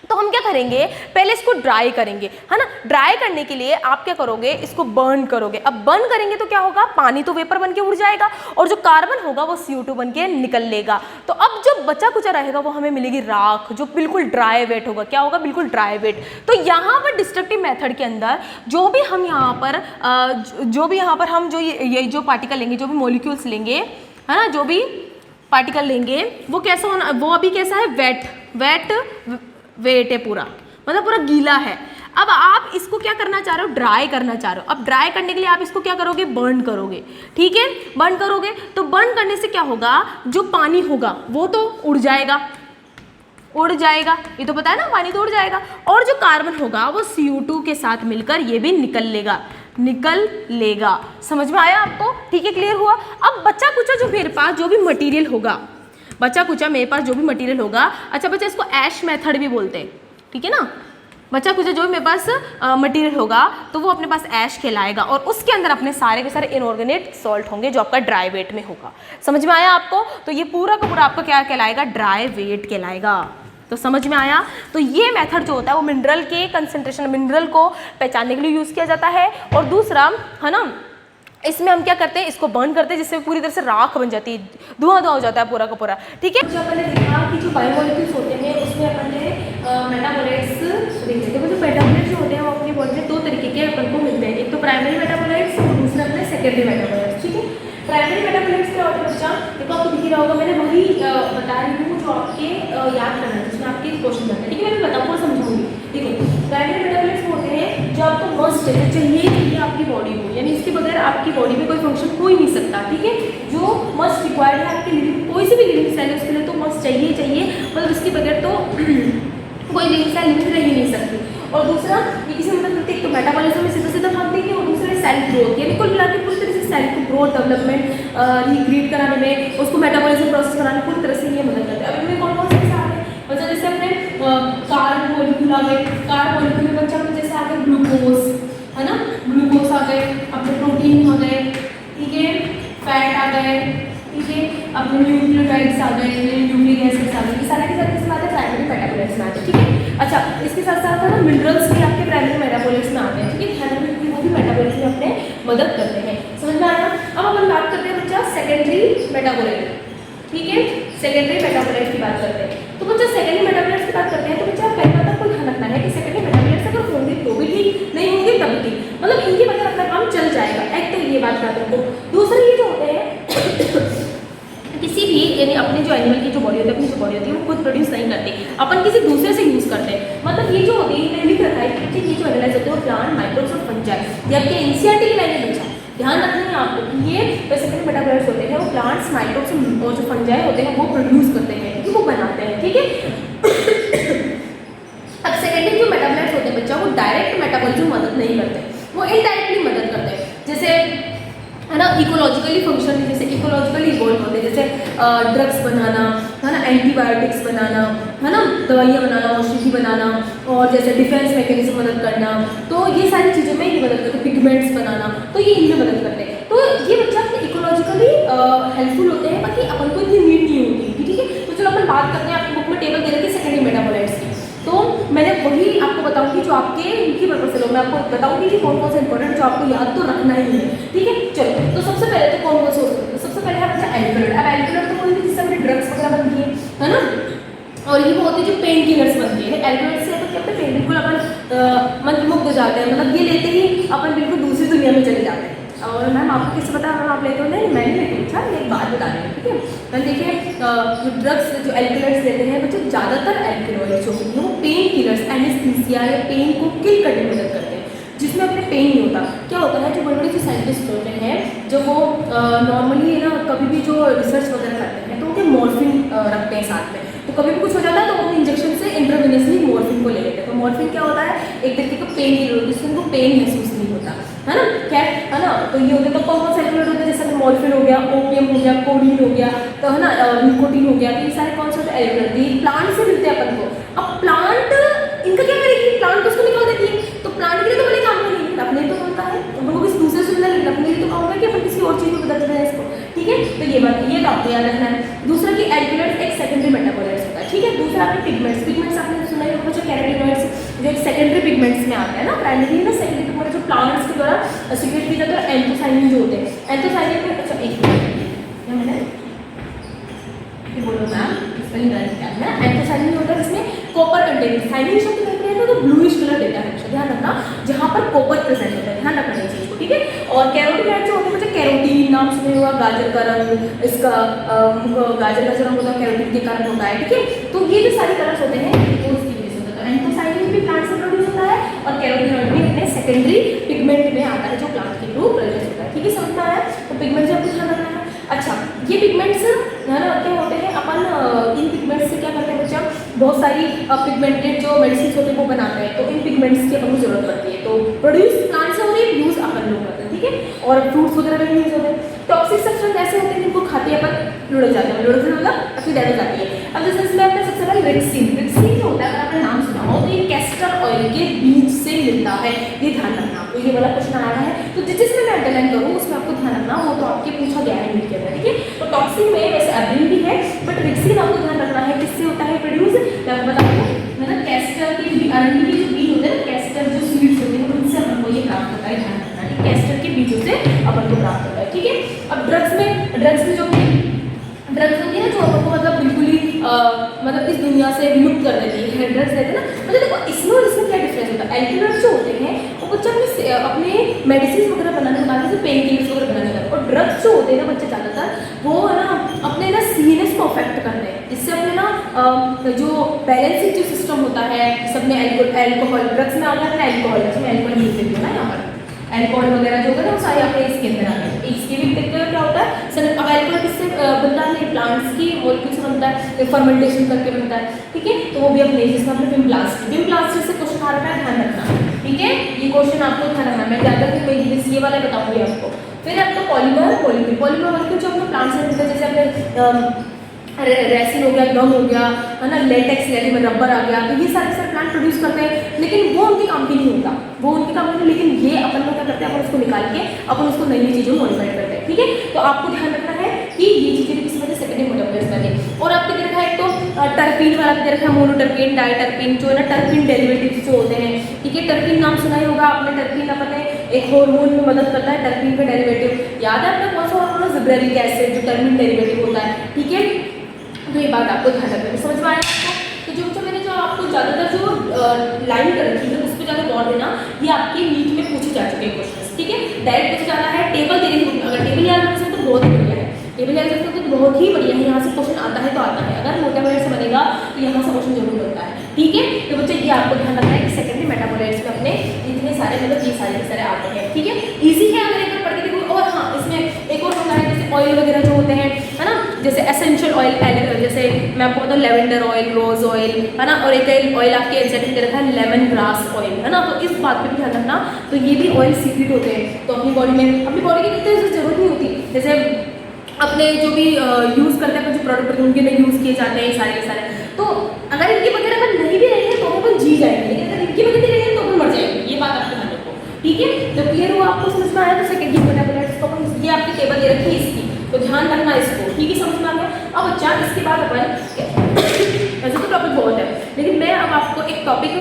तो हम क्या करेंगे, पहले इसको ड्राई करेंगे, है ना। ड्राई करने के लिए आप क्या करोगे, इसको बर्न करोगे। अब बर्न करेंगे तो क्या होगा, पानी तो वेपर बन के उड़ जाएगा, और जो कार्बन होगा वो CO2 बन के निकल लेगा। तो अब जो बचा कुचा रहेगा वो हमें मिलेगी राख, जो बिल्कुल ड्राई वेट होगा। क्या होगा, बिल्कुल ड्राई वेट। तो यहाँ पर डिस्ट्रक्टिव मेथड के अंदर जो भी हम यहाँ पर हम जो ये जो पार्टिकल लेंगे, जो भी मॉलिक्यूल्स लेंगे, है ना, जो भी पार्टिकल लेंगे वो कैसा होना, वो अभी कैसा है, वेट है पूरा, मतलब पूरा गीला है। अब आप इसको क्या करना चाह रहे हो, ड्राई करना चाह रहे हो। अब ड्राई करने के लिए आप इसको क्या करोगे, बर्न करोगे, ठीक है। बर्न करोगे तो बर्न करने से क्या होगा, जो पानी होगा वो तो उड़ जाएगा, ये तो पता है ना, पानी तो उड़ जाएगा, और जो कार्बन होगा वो CO2 के साथ मिलकर ये भी निकल लेगा। समझ में आया आपको, ठीक है, क्लियर हुआ। अब बचा कुचा जो मेरे पास जो भी मटीरियल होगा, बचा कुचा मेरे पास जो भी मटेरियल होगा, अच्छा बच्चा इसको ऐश मेथड भी बोलते हैं, ठीक है ना। बचा कुचा जो भी मेरे पास मटेरियल होगा तो वो अपने पास ऐश कहलाएगा, और उसके अंदर अपने सारे के सारे इनऑर्गेनिक सॉल्ट होंगे जो आपका ड्राई वेट में होगा। समझ में आया आपको, तो ये पूरा का पूरा आपका क्या कहलाएगा, ड्राई वेट कहलाएगा। तो समझ में आया। तो ये मेथड जो होता है वो मिनरल के कंसंट्रेशन, मिनरल को पहचानने के लिए यूज़ किया जाता है। और दूसरा है ना, इसमें हम क्या करते हैं, इसको बर्न करते हैं, जिससे पूरी तरह से राख बन जाती है, धुआं हो जाता है पूरा का पूरा, ठीक है। जो अपने देखा कि जो बायोमोलिक्यूल्स होते हैं उसमें अपन ने मेटाबोलाइट्स देखे। तो जो मेटाबोलाइट्स जो होते हैं वो अपनी बॉडी में दो तरीके के अपन को मिलते हैं, एक तो प्राइमरी मेटाबोलाइट्स और दूसरा अपने सेकेंडरी मेटाबोलाइट्स, ठीक है। प्राइमरी मेटाबोलाइट्स क्या होता है बच्चा, देखो आपको दिख रहा होगा, मैंने वही बता रही हूँ जो आपके याद करना है, जिसमें आपके क्वेश्चन बनते हैं, ठीक है। मैं बताऊँ समझाऊंगी, देखो प्राइमरी मेटाबोलाइट्स होते हैं जो आपको मस्ट चाहिए आपकी बॉडी को, यानी इसके बगैर आपकी बॉडी में कोई फंक्शन हो ही नहीं सकता, ठीक है। जो मस्ट रिक्वायर्ड है आपकी लिविंग, कोई सी भी लिविंग सेल है उसके लिए तो मस्ट चाहिए, मतलब इसके बगैर तो कोई लिविंग सेल लिविंग रह ही नहीं सकती। और दूसरा ये किसी मदद करती है, एक तो मेटाबॉलिज्म में सीधा भाग देंगे, और दूसरा सेल ग्रोथ, यानी कुल मिला के पूरी तरह से सेल को ग्रोथ, डेवलपमेंट, रिक्रिएट कराने में, उसको मेटाबॉलिज्म प्रोसेस कराने पूरी तरह से ये मदद करते हैं। अब इनमें कौन कौन से आ गए, मतलब जैसे अपने कार्ब मॉलिक्यूल आ गए, कार्ब मॉलिक्यूल में बच्चा अपने जैसे आ गए ग्लूकोज, है ना, ग्लूकोज आ गए, अपने प्रोटीन आ गए, ठीक है, फैट आ गए, ठीक है, अपने न्यूक्लियोटाइड्स आ गए, न्यूक्लिक एसिड्स आ गए, ये सारे के सारे किसमें आते हैं, प्राइमरी मेटाबोलाइट्स में आते हैं, ठीक है। अच्छा, इसके साथ साथ ना मिनरल्स भी आपके प्राइमरी मेटाबोलाइट्स में आते हैं, ठीक है, वो भी मेटाबोलाइट्स में अपने मदद करते हैं। समझ में आया। अब अपन बात करते हैं बच्चा सेकेंडरी मेटाबोलाइट, ठीक है, सेकेंडरी मेटाबोलाइट की बात करते हैं। तो बच्चा सेकेंडरी मेटाबोलाइट्स की बात करते हैं, तो बच्चा पहले बात आपको ध्यान रखना है कि सेकेंडरी मेटाबोलाइट्स अगर होंगे तो भी ठीक, नहीं होंगे तब भी ठीक, मतलब इनकी वजह अपना काम चल जाएगा। एक तो ये बात याद रखो। दूसरा ये जो होते हैं किसी भी, यानी अपने जो एनिमल की जो बॉडी होती है, अपनी जो बॉडी होती है वो खुद प्रोड्यूस नहीं करती, अपन किसी दूसरे से यूज़ करते हैं। मतलब ये जो होती है, लिख रखा है कि ये जो एनालाइज होते हैं वो प्लांट, माइक्रोब्स और फंजाई, ये आपके एनसीईआरटी की लाइन में बच्चा ध्यान रखना है आपको कि ये जो सेकेंडरी मेटाबोलाइट्स होते हैं वो प्लांट्स, माइक्रोब्स और जो फंजाई होते हैं वो प्रोड्यूस करते हैं, क्योंकि वो बनाते हैं, ठीक है। अब सेकेंडरी जो मेटाबोलाइट्स होते हैं बच्चा, वो डायरेक्ट मेटाबॉलिज्म में मदद नहीं करते, वो इनडायरेक्टली मदद करते हैं, जैसे है ना इकोलॉजिकली फंक्शन, जैसे इकोलॉजिकली इवॉल्व होते हैं, जैसे ड्रग्स बनाना, है ना एंटीबायोटिक्स बनाना, है ना दवाइयाँ बनाना, औषधि बनाना, और जैसे डिफेंस मैकेनिज्म मदद करना, तो ये सारी चीज़ों में ये मदद करते हैं, पिगमेंट्स बनाना, तो ये इनमें मदद करते हैं। तो ये बच्चा इकोलॉजिकली हेल्पफुल होते हैं, बाकी अपन को इतनी नीड नहीं होती, ठीक है। तो चलो अपन बात करते हैं, आपकी बुक में टेबल दे रखी है सेकेंडरी मेटाबोलाइट्स की, तो मैंने वही आपको बताऊंगी जो आपके इनकी पर्पज से लोग, मैं आपको बताऊंगी कि कौन कौन से इंपॉर्टेंट जो आपको याद तो रखना ही है, ठीक है। चलो तो सबसे पहले तो कौन कौन से होते हैं, सबसे पहले है अपना एल्कलॉइड। अब एल्कलॉइड तो कोई भी जिससे हमारी ड्रग्स वगैरह बनती है ना, और ये वो होती है जो पेन किलर्स बनती है। एल्कलॉइड से अपन क्या करते हैं, बिल्कुल अपन मंत्रमुग्ध हो जाते हैं, मतलब ये लेते ही अपन बिल्कुल दूसरी दुनिया में चले जाते हैं। और मैम आपको किससे पता है, आप लेते हो? नहीं मैं नहीं लेती, अच्छा एक बात बता रही हूँ, ठीक है। मैम देखिए जो ड्रग्स जो एल्कलॉइड्स लेते हैं बच्चे, ज़्यादातर एल्कलॉइड्स जो होते हैं वो पेन किलर्स, एनेस्थीसिया या पेन को किल करने में मदद करते हैं, जिसमें अपने पेन नहीं होता। क्या होता है, जो बड़े बड़े जो साइंटिस्ट होते हैं, जो वो नॉर्मली है ना कभी भी जो रिसर्च वगैरह करते हैं तो वो मॉर्फिन रखते हैं साथ में, तो कभी भी कुछ हो जाता है तो वो इंजेक्शन से इंट्रावेनसली मॉर्फिन को ले लेते हैं। तो मॉर्फिन क्या होता है, एक तरीके का पेन किलर होता है, जिससे उनको पेन महसूस नहीं होता, है ना, क्या है ना। तो ये होते तो कौन कौन से एल्कलॉइड होते हैं, जैसे मॉर्फिन हो गया, ओपियम हो गया, कोडीन हो गया, तो है ना निकोटीन हो गया, तो ये सारे कौन से होते हैं एल्कलॉइड, प्लांट से मिलते हैं अपन को। अब प्लांट इनका क्या करेगी, प्लांट उसको निकाल देती है, तो प्लांट के लिए तो बड़े काम करेगी, अपने तो होता है, उनको किसी दूसरे से मिला, लेकिन अपने लिए तो काम कि अपन किसी और चीज़ में बदल दें इसको, ठीक है। तो ये बात, ये तो आपको याद रखना है। दूसरा कि एल्कलॉइड एक सेकेंडरी मेटाबोलाइट्स होता है, ठीक है। दूसरा आपने पिगमेंट्स, पिगमेंट्स आपने सुना ही होगा, जो कैरोटीनॉइड्स जो एक सेकेंडरी पिगमेंट्स में आता है ना, प्राइमरी ना सेकेंडरी पिगमेंट जो प्लांट्स के द्वारा सीक्रेट किया जाता है, एंथोसाइनिन जो होते हैं, एंथोसाइनिन में, अच्छा एक क्या मैंने बोलो मैम, इसमें क्या है, एंथोसाइनिन होता है जिसमें कॉपर कंटेनिंग, साइनिन शब्द कहते हैं तो ब्लूइश कलर देता है, ध्यान रखना, जहाँ पर कॉपर प्रेजेंट होता है, ध्यान रखना इस चीज़ को, ठीक है। और कैरोटीनॉइड जो होते हैं बच्चे, कैरोटीन नाम सुने हुआ, गाजर का रंग, इसका गाजर का जो रंग होता है कैरोटीन के कारण होता है, ठीक है। तो ये जो सारे कलर्स होते हैं वो उसकी वजह से होता है। एंथोसाइनिन भी प्लांट से प्रोड्यूस होता है, और कैरोटीनॉइड भी अपने सेकेंडरी पिगमेंट में आता है जो प्लांट के थ्रू प्रोड्यूस होता है, ठीक है, समझ में आया। तो पिगमेंट से आपको ध्यान रखना है। अच्छा, ये पिगमेंट्स है ना क्या होते हैं, अपन इन पिगमेंट्स से क्या करते हैं बच्चा, बहुत सारी पिगमेंटेड जो मेडिसिन होते हैं वो बनाते हैं, तो इन पिगमेंट्स की अपन को जरूरत पड़ती है, तो प्रोड्यूस प्लांट से हो रही है, यूज अपन लोग करते हैं, ठीक है। और फ्रूट्स वगैरह में यूज होते हैं। टॉक्सिक सब्सटेंस ऐसे होते हैं जिनको खाते हैं अपन लुढ़क जाते हैं, लुढ़क मतलब अपनी डेथ हो जाती है। अब जैसे इसमें अपने सबसे पहले रिक्सिन, रिक्सिन जो होता है अगर आपने नाम सुना हो तो ये कैस्टर ऑयल के बीज से मिलता है, ये ध्यान रखना आपको, ये वाला क्वेश्चन आया है तो जिसमें मैं अंडरलाइन करूँ उसमें आपको ध्यान रखना, वो तो आपके पूछा गया है नीट के अंदर, ठीक है। तो टॉक्सिन में वैसे एब्रिन भी है, बट रिक्सिन आपको ध्यान रखना है किससे होता है प्रोड्यूस, मैं आपको बताऊँ, मतलब कैस्टर के अरंडी के जो बीज होते हैं, कैस्टर जो सीड्स होते हैं उनसे हमको ये प्राप्त होता है, ध्यान रखना है, कैस्टर के बीजों से अपन को प्राप्त होता है, ठीक है। अब ड्रग्स में जो ड्रग्स होती है ना जो अपन को मतलब बिल्कुल ही मतलब इस दुनिया से विमुक्त कर देती है, ड्रग्स रहते हैं ना, मतलब देखो इसमें और इसमें क्या डिफरेंस होता है। एल्कलॉइड्स जो होते हैं वो बच्चा अपने मेडिसिन वगैरह बनाने में जैसे पेन किलर्स वगैरह बनाने का, और ड्रग्स जो होते हैं ना बच्चे ज़्यादातर वो है ना अपने ना सीनेस को अफेक्ट करते हैं, इससे अपने ना जो बैलेंसिंग जो सिस्टम होता है सब में एल्कोहल, ड्रग्स में आता है एल्कोहल, इसमें एल्कोहल यूज होती है ना, यहाँ पर एल्कोहल वगैरह जो होगा ना वो सारे आपके इसके अंदर आते हैं। इसके भी देखते क्या होता है सर, अब एल्कोहल किससे बनता है, प्लांट्स की मॉलिक्यूल से बनता है, फर्मेंटेशन करके बनता है, ठीक है। तो वो भी अपने जिसमें अपने विमप्लास्ट से क्वेश्चन आ रहा है, ध्यान रखना, ठीक है। ये क्वेश्चन आपको ध्यान रखना, मैं ज़्यादा ये वाला बताऊंगी आपको। फिर आपका पॉलीमर मॉलिक्यूल जो अपने प्लांट से मिलता है, जैसे अपने रेसिन हो गया, गम हो गया, है ना, लेटेक्स में रबर आ गया, तो ये सारे प्लांट प्रोड्यूस करते हैं, लेकिन वो उनके काम की नहीं होता, वो उनके काम की, लेकिन ये अपन लोग क्या करते हैं, अपन उसको निकाल के अपन उसको नई नई चीज़ों मॉडिफाइड करते हैं, ठीक है। तो आपको ध्यान रखना है कि ये चीज़ें भी किसी वजह सेकेंडरी मेटाबोलाइट्स में है। और आपको दे रखा है एक तो टर्पीन वाला दे रखा है, मोनोटर्पीन, डाइटर्पीन, जो है ना टर्पीन डेरिवेटिव्स जो होते हैं, ठीक है। टर्पीन नाम सुना ही होगा आपने, टर्पीन अपने एक हार्मोन में मदद करता है, टर्पीन का डेरिवेटिव याद है आपका कौन सा हार्मोन है, जिब्रेलिक एसिड, जो टर्पीन डेरिवेटिव होता है, ठीक है। तो ये बात आपको ध्यान रखना है, समझ में आया आपको। तो जो मैंने जो आपको ज़्यादातर जो लाइन कर रखी है उस पर ज़्यादा गौर देना, ये आपके नीट में पूछे जा चुके हैं क्वेश्चन, ठीक है। डायरेक्ट पूछा जाता है, टेबल दे रही है, अगर टेबल याद रख सकते तो बहुत ही बढ़िया है, टेबल याद रख सकते तो बहुत ही बढ़िया है, यहाँ से क्वेश्चन आता है तो आता है, अगर मोटाबोलाइट से बनेगा तो यहाँ से क्वेश्चन जरूर बनता है, ठीक है। तो बच्चे ये आपको ध्यान रखना है कि सेकेंडरी मेटाबोलाइट्स में अपने इतने सारे मतलब ये सारे आते हैं, ठीक है। ईजी है, अगर एक बार पढ़ के देखो, और ऑयल वगैरह जो होते हैं, है ना, जैसे एसेंशियल ऑयल, जैसे मैं आपको बताऊँ लेवेंडर ऑयल, रोज ऑयल, है ना, और एक ऑयल आपके एग्जैक्ट दे रखा है लेमन ग्रास ऑयल, है ना। तो इस बात पे भी ध्यान रखना, तो ये भी ऑयल सीक्रेट होते हैं, तो अपनी बॉडी की कितने जरूरत नहीं होती, जैसे अपने जो भी यूज़ करते हैं, जो प्रोडक्ट होते हैं उनके अंदर यूज़ किए जाते हैं सारे के सारे। तो अगर इनके बगैर अपन नहीं भी रहेंगे तो अपन जी जाएंगे, लेकिन अगर इनके बगैर नहीं रहेंगे तो अपन मर जाएंगे, ये बात आपको ध्यान रखो, ठीक है। तो क्लियर हुआ, आपको समझ में आया। तो सेकंड मेटाबोलाइट्स को अपन, ये आपकी टेबल दे रखी है इसकी, तो ध्यान रखना इसको, ठीक है, समझ में आ गया। अब बच्चा इसके बाद अपन वैसे तो टॉपिक बहुत है, लेकिन मैं अब आपको एक टॉपिक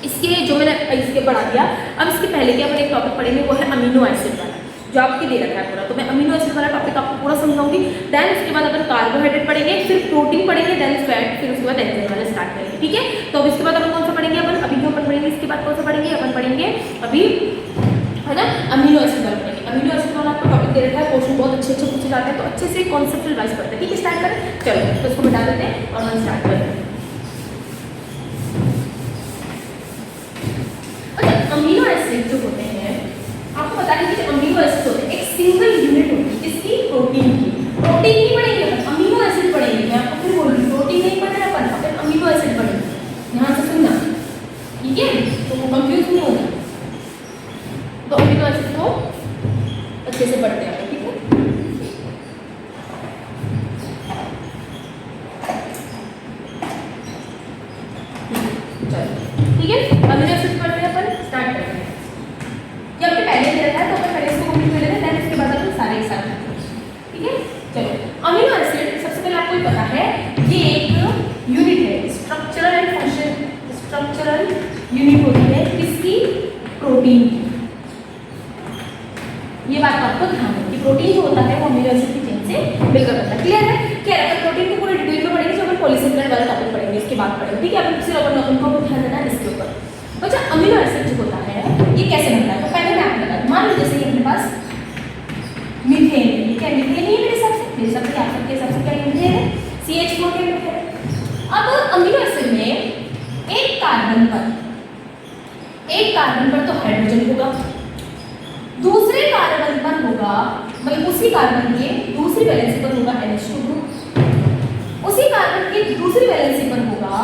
इसके जो मैंने इसके पढ़ा दिया, अब इसके पहले के अपन एक टॉपिक पढ़ेंगे, वो है अमीनो एसिड वाला, जो आपके दे रखा है पूरा। तो मैं अमीनो एसिड वाला टॉपिक आपको पूरा समझाऊंगी। देन उसके बाद अपन कार्बोहाइड्रेट पढ़ेंगे, फिर प्रोटीन पढ़ेंगे, देन फैट, फिर उसके बाद एंजाइम वाला स्टार्ट करेंगे, ठीक है। तो अब इसके बाद अपन कौन सा पढ़ेंगे, अभी जो अपन पढ़ेंगे इसके बाद कौन सा पढ़ेंगे, अपन पढ़ेंगे अभी, है ना, अमीनो एसिड वाला पढ़ेंगे। अमीनो एसिड वाला आपको टॉपिक दे रखा है, क्वेश्चन बहुत अच्छे पूछे जाते हैं, तो अच्छे से कॉन्सेप्ट वाइज पढ़ते हैं, ठीक है। स्टार्ट करें, चलो तो इसको बता देते हैं और हम स्टार्ट करते हैं। अच्छा, अमीनो एसिड जो होते हैं, आपको बता दें कि अमीनो एसिड होते हैं एक सिंगल यूनिट होती है जिसकी प्रोटीन की, प्रोटीन नहीं पढ़ेंगे अपन, अमीनो एसिड पढ़ेंगे। मैं आपको फिर बोल रही हूँ, प्रोटीन नहीं पढ़ना है अपन अमीनो एसिड पढ़ेंगे, ध्यान से सुनना, ठीक है, तो वो कंफ्यूज नहीं होगा। तो अमीनो एसिड को अच्छे से पढ़ते हैं, ठीक है। चलो ठीक है, अमीनो एसिड पढ़ते हैं अपन, स्टार्ट करते हैं। ये आपके पहले दे रखा है, तो अपन पहले इसको कंप्लीट कर लेते हैं, देन उसके बाद अपन सारे एक साथ करते हैं, ठीक है। चलो, अमीनो एसिड सबसे पहले आपको पता है ये एक यूनिट है, structural and function, structural unit होती है किसकी, प्रोटीन की। ये बात आपको ध्यान रखनी, प्रोटीन जो होता है वो अमीनो एसिड की चेन से मिलकर बनता है, क्लियर है। क्या है, प्रोटीन को पूरे डिटेल में पढ़ेंगे, जो अपन पॉलीसेकेराइड वाला टॉपिक पढ़ेंगे इसके बाद पढ़ेंगे, ठीक है। अपन सिर्फ अपन को ध्यान देना है इसके ऊपर। अच्छा, अमीनो एसिड जो होता है ये कैसे बनता है, तो पहले मैं आपको बता दूं, मान लो जैसे कि अपने पास मीथेन है, ठीक है, मीथेन ही है मेरे हिसाब से, मेरे हिसाब से आप सबके हिसाब से क्या मीथेन है, CH4 के मीथेन। अब अमीनो एसिड में एक कार्बन पर तो हाइड्रोजन होगा, दूसरे कार्बन पर होगा, मतलब उसी कार्बन के दूसरी वैलेंसी पर होगा NH2 ग्रुप, उसी कार्बन के दूसरी वैलेंसी पर होगा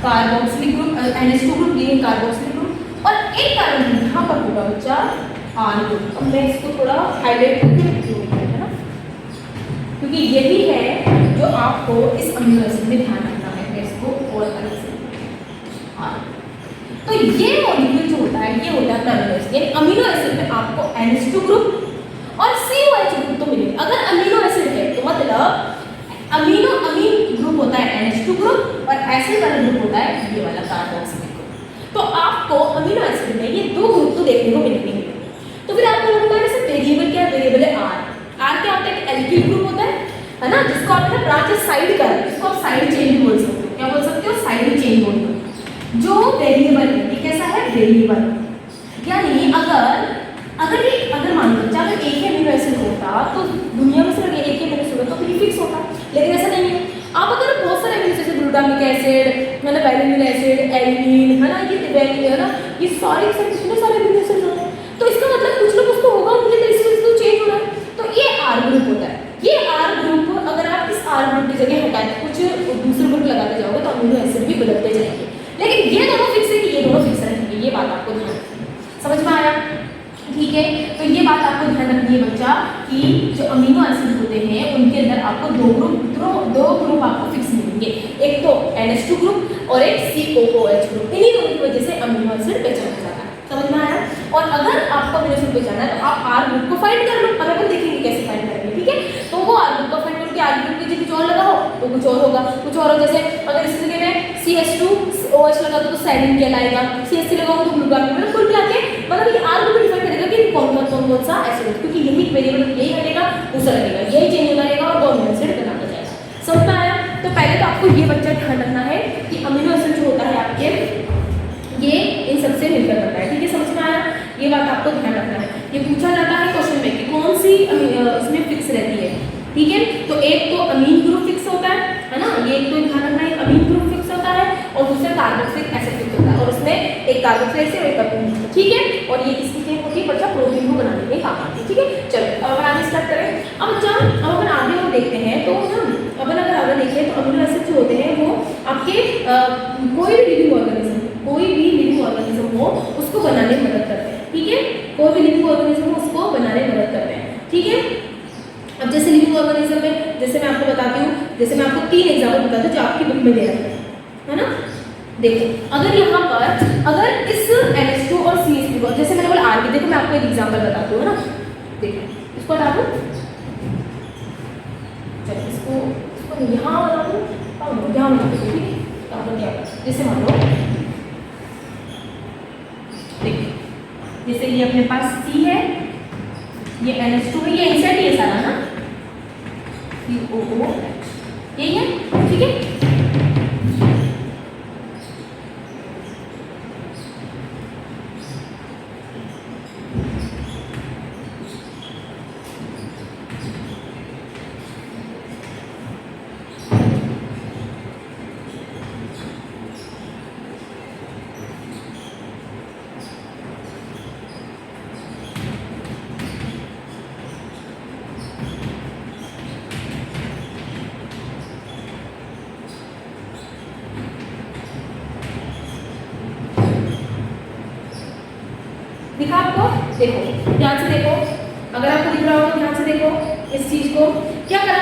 कार्बोक्सिलिक ग्रुप, NH2 ग्रुप, ये कार्बोक्सिलिक ग्रुप, और एक कार्बन यहाँ पर होगा बच्चा R ग्रुप। अब मैं इसको थोड़ा हाईलाइट करके रखती हूँ, है ना, क्योंकि यही है जो आपको इस अमीनो एसिड में ध्यान रखना है। मैं इसको और अलग से R, तो ये मॉलिक्यूल जो होता है ये होता है अमीनो एसिड, यानी अमीनो एसिड में आपको NH2 ग्रुप और COH ग्रुप तो मिलेगा। अगर अमीनो एसिड है तो मतलब अमीन ग्रुप होता है NH2 ग्रुप और एसिड वाला ग्रुप होता है ये वाला कार्बोक्सिलिक ग्रुप। तो आपको अमीनो एसिड में ये दो ग्रुप तो देखने को मिलेंगे। तो फिर आपको लगता है जैसे वेरिएबल क्या है, वेरिएबल है R क्या होता है, एक एल्किल ग्रुप होता है ना, जिसको आपने ब्रांचेस साइड कर, जिसको आप साइड चेन भी बोल सकते हो। क्या बोल सकते हो, साइड चेन बोल सकते हो। जो वेरिएबल है ये कैसा है, वेरिएबल, यानी अगर मान लो अगर एक ही अमीनो एसिड होता तो दुनिया में सिर्फ एक ही अमीनो एसिड होता तो फिक्स होता, लेकिन ऐसा नहीं है। आप अगर बहुत सारे अमीनो एसिड, ग्लूटामिक एसिड है ना, वैलिन एसिड, एलिनिन है ना, ये है ना, ये सारे कितने सारे अमीनो एसिड होते हैं, तो इसका मतलब कुछ ना कुछ तो होगा, मुझे तो इससे तो चेंज हो रहा है। तो ये R ग्रुप होता है। ये R ग्रुप अगर आप इस R ग्रुप की जगह हटा के कुछ दूसरे ग्रुप लगाते जाओगे तो अमीनो एसिड भी बदलते जाएंगे, लेकिन ये दोनों फिक्स है कि ये दोनों फिक्स रहेंगे। ये बात आपको ध्यान रखनी है, समझ में आया, ठीक है। तो ये बात आपको ध्यान रखनी है बच्चा कि जो अमीनो एसिड होते हैं उनके अंदर आपको दो ग्रुप आपको फिक्स मिलेंगे, एक तो NH2 ग्रुप और एक COOH ग्रुप। इन्हीं दोनों की वजह से अमीनो एसिड पहचाना जाता है, समझ में आया। और अगर आपको अमीनो एसिड पहचाना है तो आप R ग्रुप को फाइंड कर लो, अब अपन देखेंगे कैसे फाइंड करेंगे, ठीक है। तो वो R ग्रुप को फाइंड करके R ग्रुप की जगह कुछ और लगाओ तो कुछ और होगा, कुछ और हो, जैसे अगर इस जगह में CH2OH लगा तो सेरिन कहलाएगा, CH3 लगाओ तो ग्लूटामिक, मतलब कुल मिला के मतलब ये R ग्रुप डिफाइन करेगा कि कौन सा एसिड है, क्योंकि यही वेरिएबल यही हटेगा दूसरा लगेगा, यही चेंज होता रहेगा और अमीनो एसिड बनाता जाएगा, समझ में आया। तो पहले तो आपको ये बच्चा ध्यान रखना है कि अमीनो एसिड जो होता है आपके ये इन सबसे मिलकर बनता है, ठीक है, समझ में आया। ये बात आपको ध्यान रखना है, ये पूछा जाता है क्वेश्चन में कि कौन सी इसमें फिक्स रहती है, ठीक है। तो एक तो अमीन ग्रुप फिक्स होता है ना, ये एक तो ध्यान रखना है, अमीन ग्रुप फिक्स होता है और दूसरा कार्बोक्सिलिक एसिड फिक्स होता है, और उसमें एक कार्बोक्सिलिक एसिड और एक अमीन, ठीक है। और ये किसकी चेन होती है बच्चा, प्रोटीन को बनाने में काम आती है, ठीक है। चलो स्टार्ट करें। अब बच्चा अब अपन आगे और देखते हैं तो ना अपन अगर आगे देखें तो अमीनो एसिड जो होते हैं वो आपके कोई भी लिविंग ऑर्गेनिज्म हो उसको बनाने में मदद करते हैं, ठीक है। कोई भी लिविंग ऑर्गेनिज्म हो उसको बनाने में मदद करते हैं, ठीक है। अब जैसे लिविंग ऑर्गेनिज्म में जैसे मैं आपको बताती हूँ, जैसे मैं आपको 3 एग्जाम्पल बताती हूँ जो आपकी बुक में दे रखे हैं, है ना। देखो अगर यहाँ पर अगर इस NH2 और CH3 को जैसे मैंने बोला आर, देखो मैं आपको एक एग्जाम्पल बताती हूँ, है ना। देखो इसको हटा दूँ, चलो इसको यहाँ बना दूँ, यहाँ बना दूँ, ठीक है। क्या जैसे मान लो देखिए, जैसे ये अपने पास C है, ये NH2 है, ये NCERT है सारा ना, COOH यही है, ठीक है। दिखा आपको, देखो ध्यान से देखो, अगर आपको दिख रहा हो तो ध्यान से देखो इस चीज को। क्या करा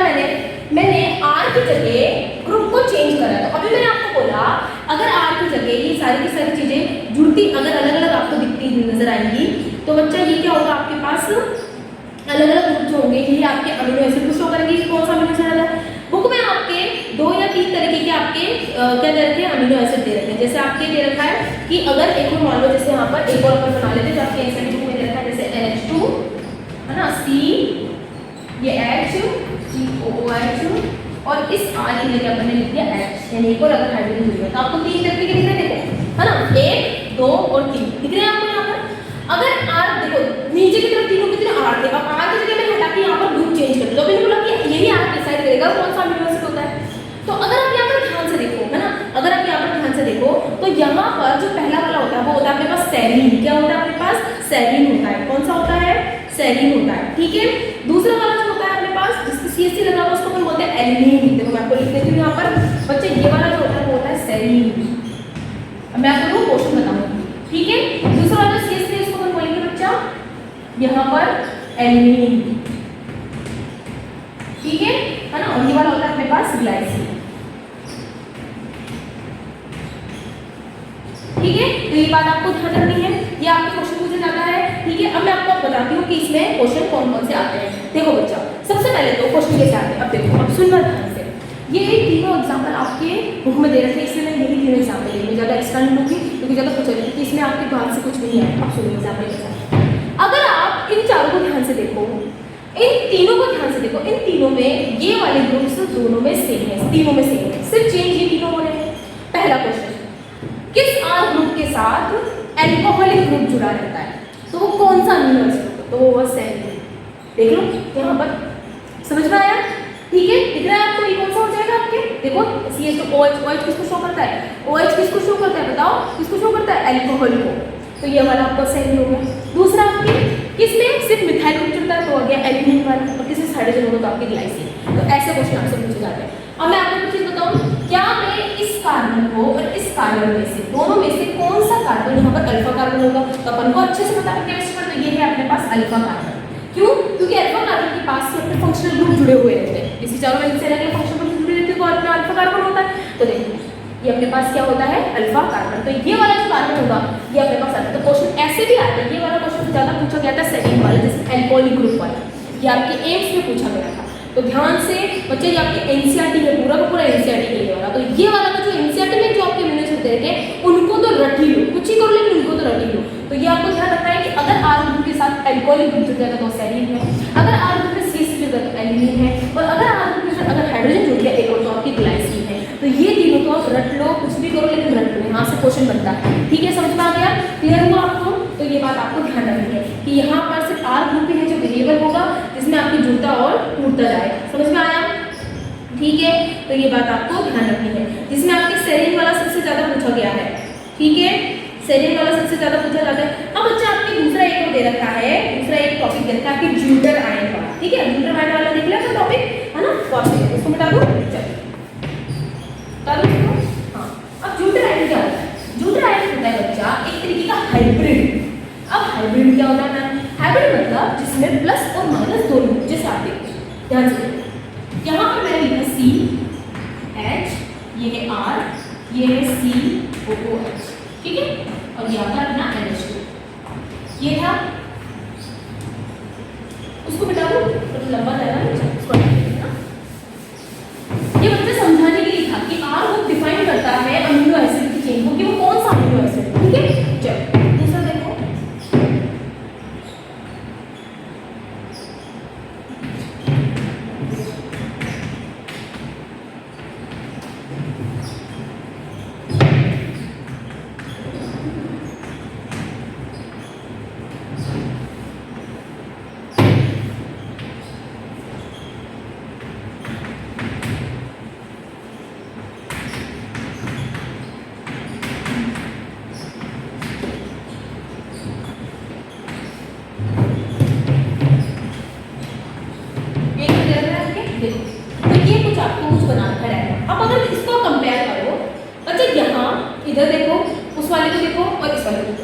मैंने R की जगह ग्रुप को चेंज करा। तो अभी मैंने आपको बोला अगर R की जगह ये सारी की सारी चीजें जुड़ती अगर अलग अलग आपको दिखती नजर आएंगी तो बच्चा ये क्या होगा, आपके पास अलग अलग ग्रुप जो होंगे ये आपके अमीनो एसिड को शो करेंगे। कौन सा अमीनो एसिड है, बुक में आपके 2 या 3 तरीके के आपके क्या दे रखे हैं, अमीनो एसिड दे रखे हैं। जैसे आपके दे रखा है कि अगर एक और मान लो, जैसे यहाँ पर एक और अपन बना लेते हैं जो आपके एसिड बुक में दे रखा है, जैसे NH2 है ना, C ये H COOH और इस R की जगह अपन ने लिख दिया H, यानी एक और अगर हाइड्रोजन जुड़ गया तो आपको 3 तरीके के दिख रहे हैं, देखो है ना, 1 2 और 3 दिख रहे हैं आपको यहाँ पर। अगर R देखो नीचे की तरफ तीनों कितने R थे, अब R की जगह मैंने हटा के यहाँ पर ग्रुप चेंज कर दिया, तो मैंने बोला कि यही R डिसाइड करेगा कौन सा अमीनो एसिड होता है। तो अगर आप यहाँ पर ध्यान से देखो, है ना, अगर आप यहाँ पर ध्यान से देखो तो यहाँ पर जो पहला वाला होता है वो होता है अपने पास सेरीन। क्या होता है अपने पास, सेरीन होता है। कौन सा होता है, सेरीन होता है, ठीक है। दूसरा वाला जो होता है अपने पास जिसको CH3 लगा हुआ उसको अपन बोलते हैं एलिनीन। देखो मैं आपको लिख देती हूँ यहाँ पर बच्चे, ये वाला जो होता है वो होता है सेरीन। अब मैं आपको क्वेश्चन बताऊंगी, ठीक है। दूसरा वाला CH3 इसको अपन बोलेंगे बच्चा यहाँ पर एलिनीन, ठीक है ना। और ये वाला होता है अपने पास ग्लाइसिन, ठीक है। तो ये बात आपको ध्यान रखनी है, ये आपके क्वेश्चन पूछे जाता है, ठीक है। अब मैं आपको बताती हूँ कि इसमें क्वेश्चन कौन कौन से आते हैं। देखो बच्चा, सबसे पहले तो क्वेश्चन कैसे आते हैं, अब देखो, अब सुनना ध्यान से। ये तीनों एग्जाम्पल आपके बुक में दे रखे हैं, इसलिए मैं यही तीनों एग्जाम्पल लेंगे, ज़्यादा एक्स्ट्रा नहीं लूँगी क्योंकि ज़्यादा पूछा जाए कि इसमें आपके बाहर से कुछ नहीं है। अब सुनिए एग्जाम्पल के साथ, अगर आप इन चारों को ध्यान से देखो, इन तीनों को ध्यान से देखो, इन तीनों में ये वाले ग्रुप्स दोनों में सेम है, तीनों में सेम है, सिर्फ चेंज ये तीनों हो रहे हैं। पहला क्वेश्चन, किस R ग्रुप के साथ एल्कोहलिक ग्रुप जुड़ा रहता है, तो वो कौन सा अमीनो एसिड होगा, तो वो सेरीन। देख लो यहाँ पर, समझ में आया, ठीक है। दिख रहा है आपको ये कौन सा हो जाएगा आपके, देखो CH2OH, OH किसको शो करता है, OH किसको शो करता है, बताओ किसको शो करता है, एल्कोहल को, तो ये वाला आपका सेरीन हो गया। दूसरा आपके किसमें सिर्फ मिथाइल ग्रुप जुड़ता है तो हो गया एल्यूमिन वाला, और किसी हाइड्रोजन होगा तो आपके ग्लाइसिन। तो ऐसे क्वेश्चन आपसे पूछे जाते हैं। अब मैं आपको कुछ चीज बताऊं, क्या मैं इस कार्बन को और इस कार्बन में से दोनों में से कौन सा कार्बन यहाँ पर अल्फा कार्बन होगा, तो अपन को अच्छे से पता है केमिस्ट्री में, तो ये है अपने पास अल्फा कार्बन। क्यों, क्योंकि अल्फा कार्बन के पास से अपने फंक्शनल ग्रुप जुड़े हुए रहते हैं, इसी चारों में से अलग फंक्शनल ग्रुप जुड़े रहते हैं तो अपना अल्फा कार्बन होता है। तो देखिए ये अपने पास क्या होता है, अल्फा कार्बन। तो ये वाला जो कार्बन होगा ये अपने पास आता है। तो क्वेश्चन ऐसे भी आते हैं, ये वाला क्वेश्चन ज्यादा पूछा गया था सेकंड वाला, जैसे एल्कोहलिक ग्रुप वाला, ये आपके एम्स में पूछा गया था। तो ध्यान से बच्चे, ये आपके एनसीईआरटी है, पूरा का पूरा एनसीईआरटी के लिए वाला। तो ये वाला तो जो एनसीईआरटी में जो आपके अमीनो एसिड दे रखे हैं उनको तो रट ही लो, कुछ ही करो लेकिन उनको तो रट ही लो। तो ये आपको ध्यान रखना है कि अगर R ग्रुप के साथ एल्कोहलिक ग्रुप जुड़ जाएगा तो सेरीन है, अगर R ग्रुप में CH3 जुड़ जाएगा तो एल्यूमिन है, और अगर R ग्रुप के साथ अगर हाइड्रोजन जुड़ गया एक और तो आपकी ग्लाइसिन है। तो ये तीनों तो आप रट लो, कुछ भी करो लेकिन रट लो, यहाँ से क्वेश्चन बनता है, ठीक है। समझ में आ गया, क्लियर हुआ आपको। तो ये बात आपको ध्यान रखनी है कि यहाँ पर सिर्फ R ग्रुप ही है जो वेरिएबल होगा जिसमें आपकी जुड़ता और टूटता जाएगा। समझ में आया, ठीक है। तो ये बात आपको ध्यान रखनी है, जिसमें आपके सेरीन वाला सबसे ज्यादा पूछा गया है, ठीक है, सेरीन वाला सबसे ज्यादा पूछा जाता है। अब बच्चा आपके दूसरा एक और दे रखा है, दूसरा एक टॉपिक दे रखा है आपके ज्यूटर आयन वाला, ठीक है। मिटा दूँ, चलो बता दूँ इसको। हाँ, अब ज्यूटर आयन क्या होता है? ज्यूटर आयन होता है बच्चा एक तरीके का हाइब्रिड। अब हाइब्रिड क्या होता है मैम? हाइब्रिड मतलब जिसमें प्लस और माइनस दोनों, जैसे आप देखो ध्यान से, यहाँ पर मैंने लिखा सी एच, ये है आर, ये है सी ओ ओ एच, ठीक है, और ये आपका अपना NH2 ये था। उसको मिटा दो तो लंबा जाएगा ना, उसको ना। ये बच्चे समझाने के लिए था कि आर वो डिफाइन करता है अमीनो एसिड की चेन को कि वो कौन सा अमीनो एसिड, ठीक है। चलो दूसरा देखो, तो ये कुछ आपको कुछ बना रखा है। अब अगर इसको कंपेयर करो बच्चे, यहाँ इधर देखो, उस वाले को देखो और इस वाले को देखो,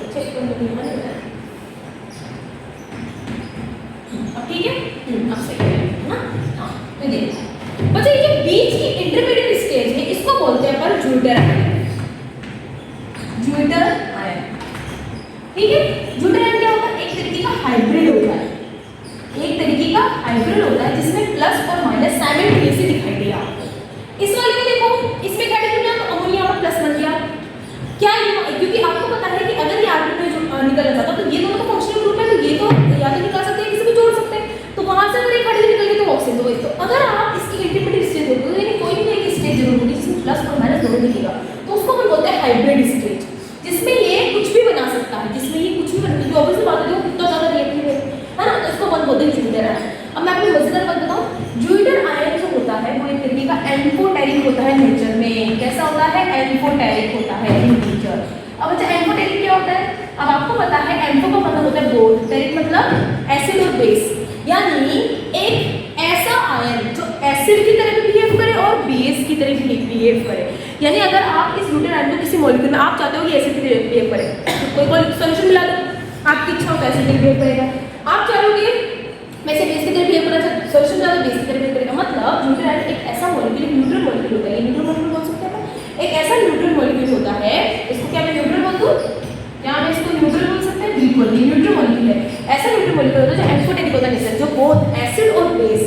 अब ठीक है, अब सही है ना। हाँ तो देखो बच्चे, ये बीच की इंटरमीडिएट स्टेज है, इसको बोलते हैं अपन ज्यूटर आयन। ज्यूटर आयन, ठीक है। ज्यूटर आयन क्या होता है? एक तरीके का हाइब्रिड होता है, एक तरीके का हाइब्रिड होता है जिसमें प्लस और माइनस साइमल्टेनियसली दिखाई दे रहा है। इस वाले को देखो, इसमें क्या लिखा है? अमोनिया और प्लस बन गया क्या? ये क्योंकि आपको पता है कि अगर ये आर्बिट में जो निकल जाता तो ये दोनों का फंक्शनल ग्रुप है, तो ये तो या तो निकाल सकते हैं, किसी को जोड़ सकते हैं, तो वहां से अगर एक हाइड्रोजन निकल गया तो ऑक्सीजन दो। तो अगर आप इसकी इंटरमीडिएट स्टेज होगी, तो यानी कोई भी एक स्टेज जरूर होगी जिसमें प्लस और माइनस दोनों दिखेगा, तो उसको हम बोलते हैं हाइब्रिड स्टेज, जिसमें ये कुछ भी बना सकता है, जिसमें ये कुछ भी बना, जो ऑब्वियसली बात है, कितना ज्यादा रिएक्टिव है ना, तो इसको बोलते हैं ज्यूटर आयन। अब मैं आपको मजेदार बात बताऊं, ज्यूटर आयन जो होता है वो एक तरीके का एम्फोटेरिक होता है नेचर में। कैसा होता है? एम्फोटेरिक होता है इन नेचर। अब अच्छा एम्फोटेरिक क्या होता है? अब आपको पता है एम्फो का मतलब होता है बोथ, टेरिक मतलब एसिड और बेस, यानी एक ऐसा आयन जो एसिड की तरह भी बिहेव करे और बेस की तरह भी बिहेव करे। यानी अगर आप इस ज्यूटर आयन को किसी मॉलिक्यूल में आप चाहते हो कि एसिड की तरह बिहेव करे, कोई सॉल्यूशन मिला दो, आपकी इच्छा हो तो एसिड की तरह बिहेव करेगा, आप चाहोगे वैसे बेस की तरह बिहेव करना चाहते, सॉल्यूशन ज्यादा बेस की तरह बिहेव करेगा। मतलब ज्यूटर आयन एक ऐसा मॉलिक्यूल, न्यूट्रल मॉलिक्यूल होता है, न्यूट्रल मॉलिक्यूल बोल सकते हैं, एक ऐसा न्यूट्रल मॉलिक्यूल होता है, इसको क्या मैं न्यूट्रल बोल दूं? क्या मैं इसको न्यूट्रल बोल सकते हैं? बिल्कुल, ये न्यूट्रल मॉलिक्यूल है। ऐसा न्यूट्रल मॉलिक्यूल होता है जो एम्फोटेरिक होता है, जो बोथ एसिड और बेस,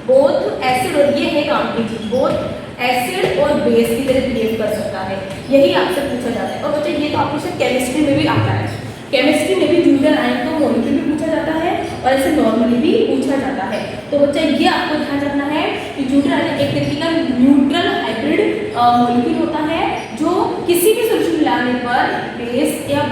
बोथ एसिड और ये है काम की चीज, बोथ एसिड और बेस की तरह बिहेव कर सकता है। यही आपसे पूछा जाता है। और बच्चे ये तो आपके शायद केमिस्ट्री में भी आता है, केमिस्ट्री में भी ज्यूटर आयन को मॉलिक्यूल भी पूछा जाता है और ऐसे नॉर्मली भी पूछा जाता है। तो बच्चा ये आपको ध्यान रखना है कि ज्यूटर आयन एक तरीके का न्यूट्रल हाइब्रिड मॉलिक्यूल होता है जो किसी भी सॉल्यूशन मिलाने पर बेस या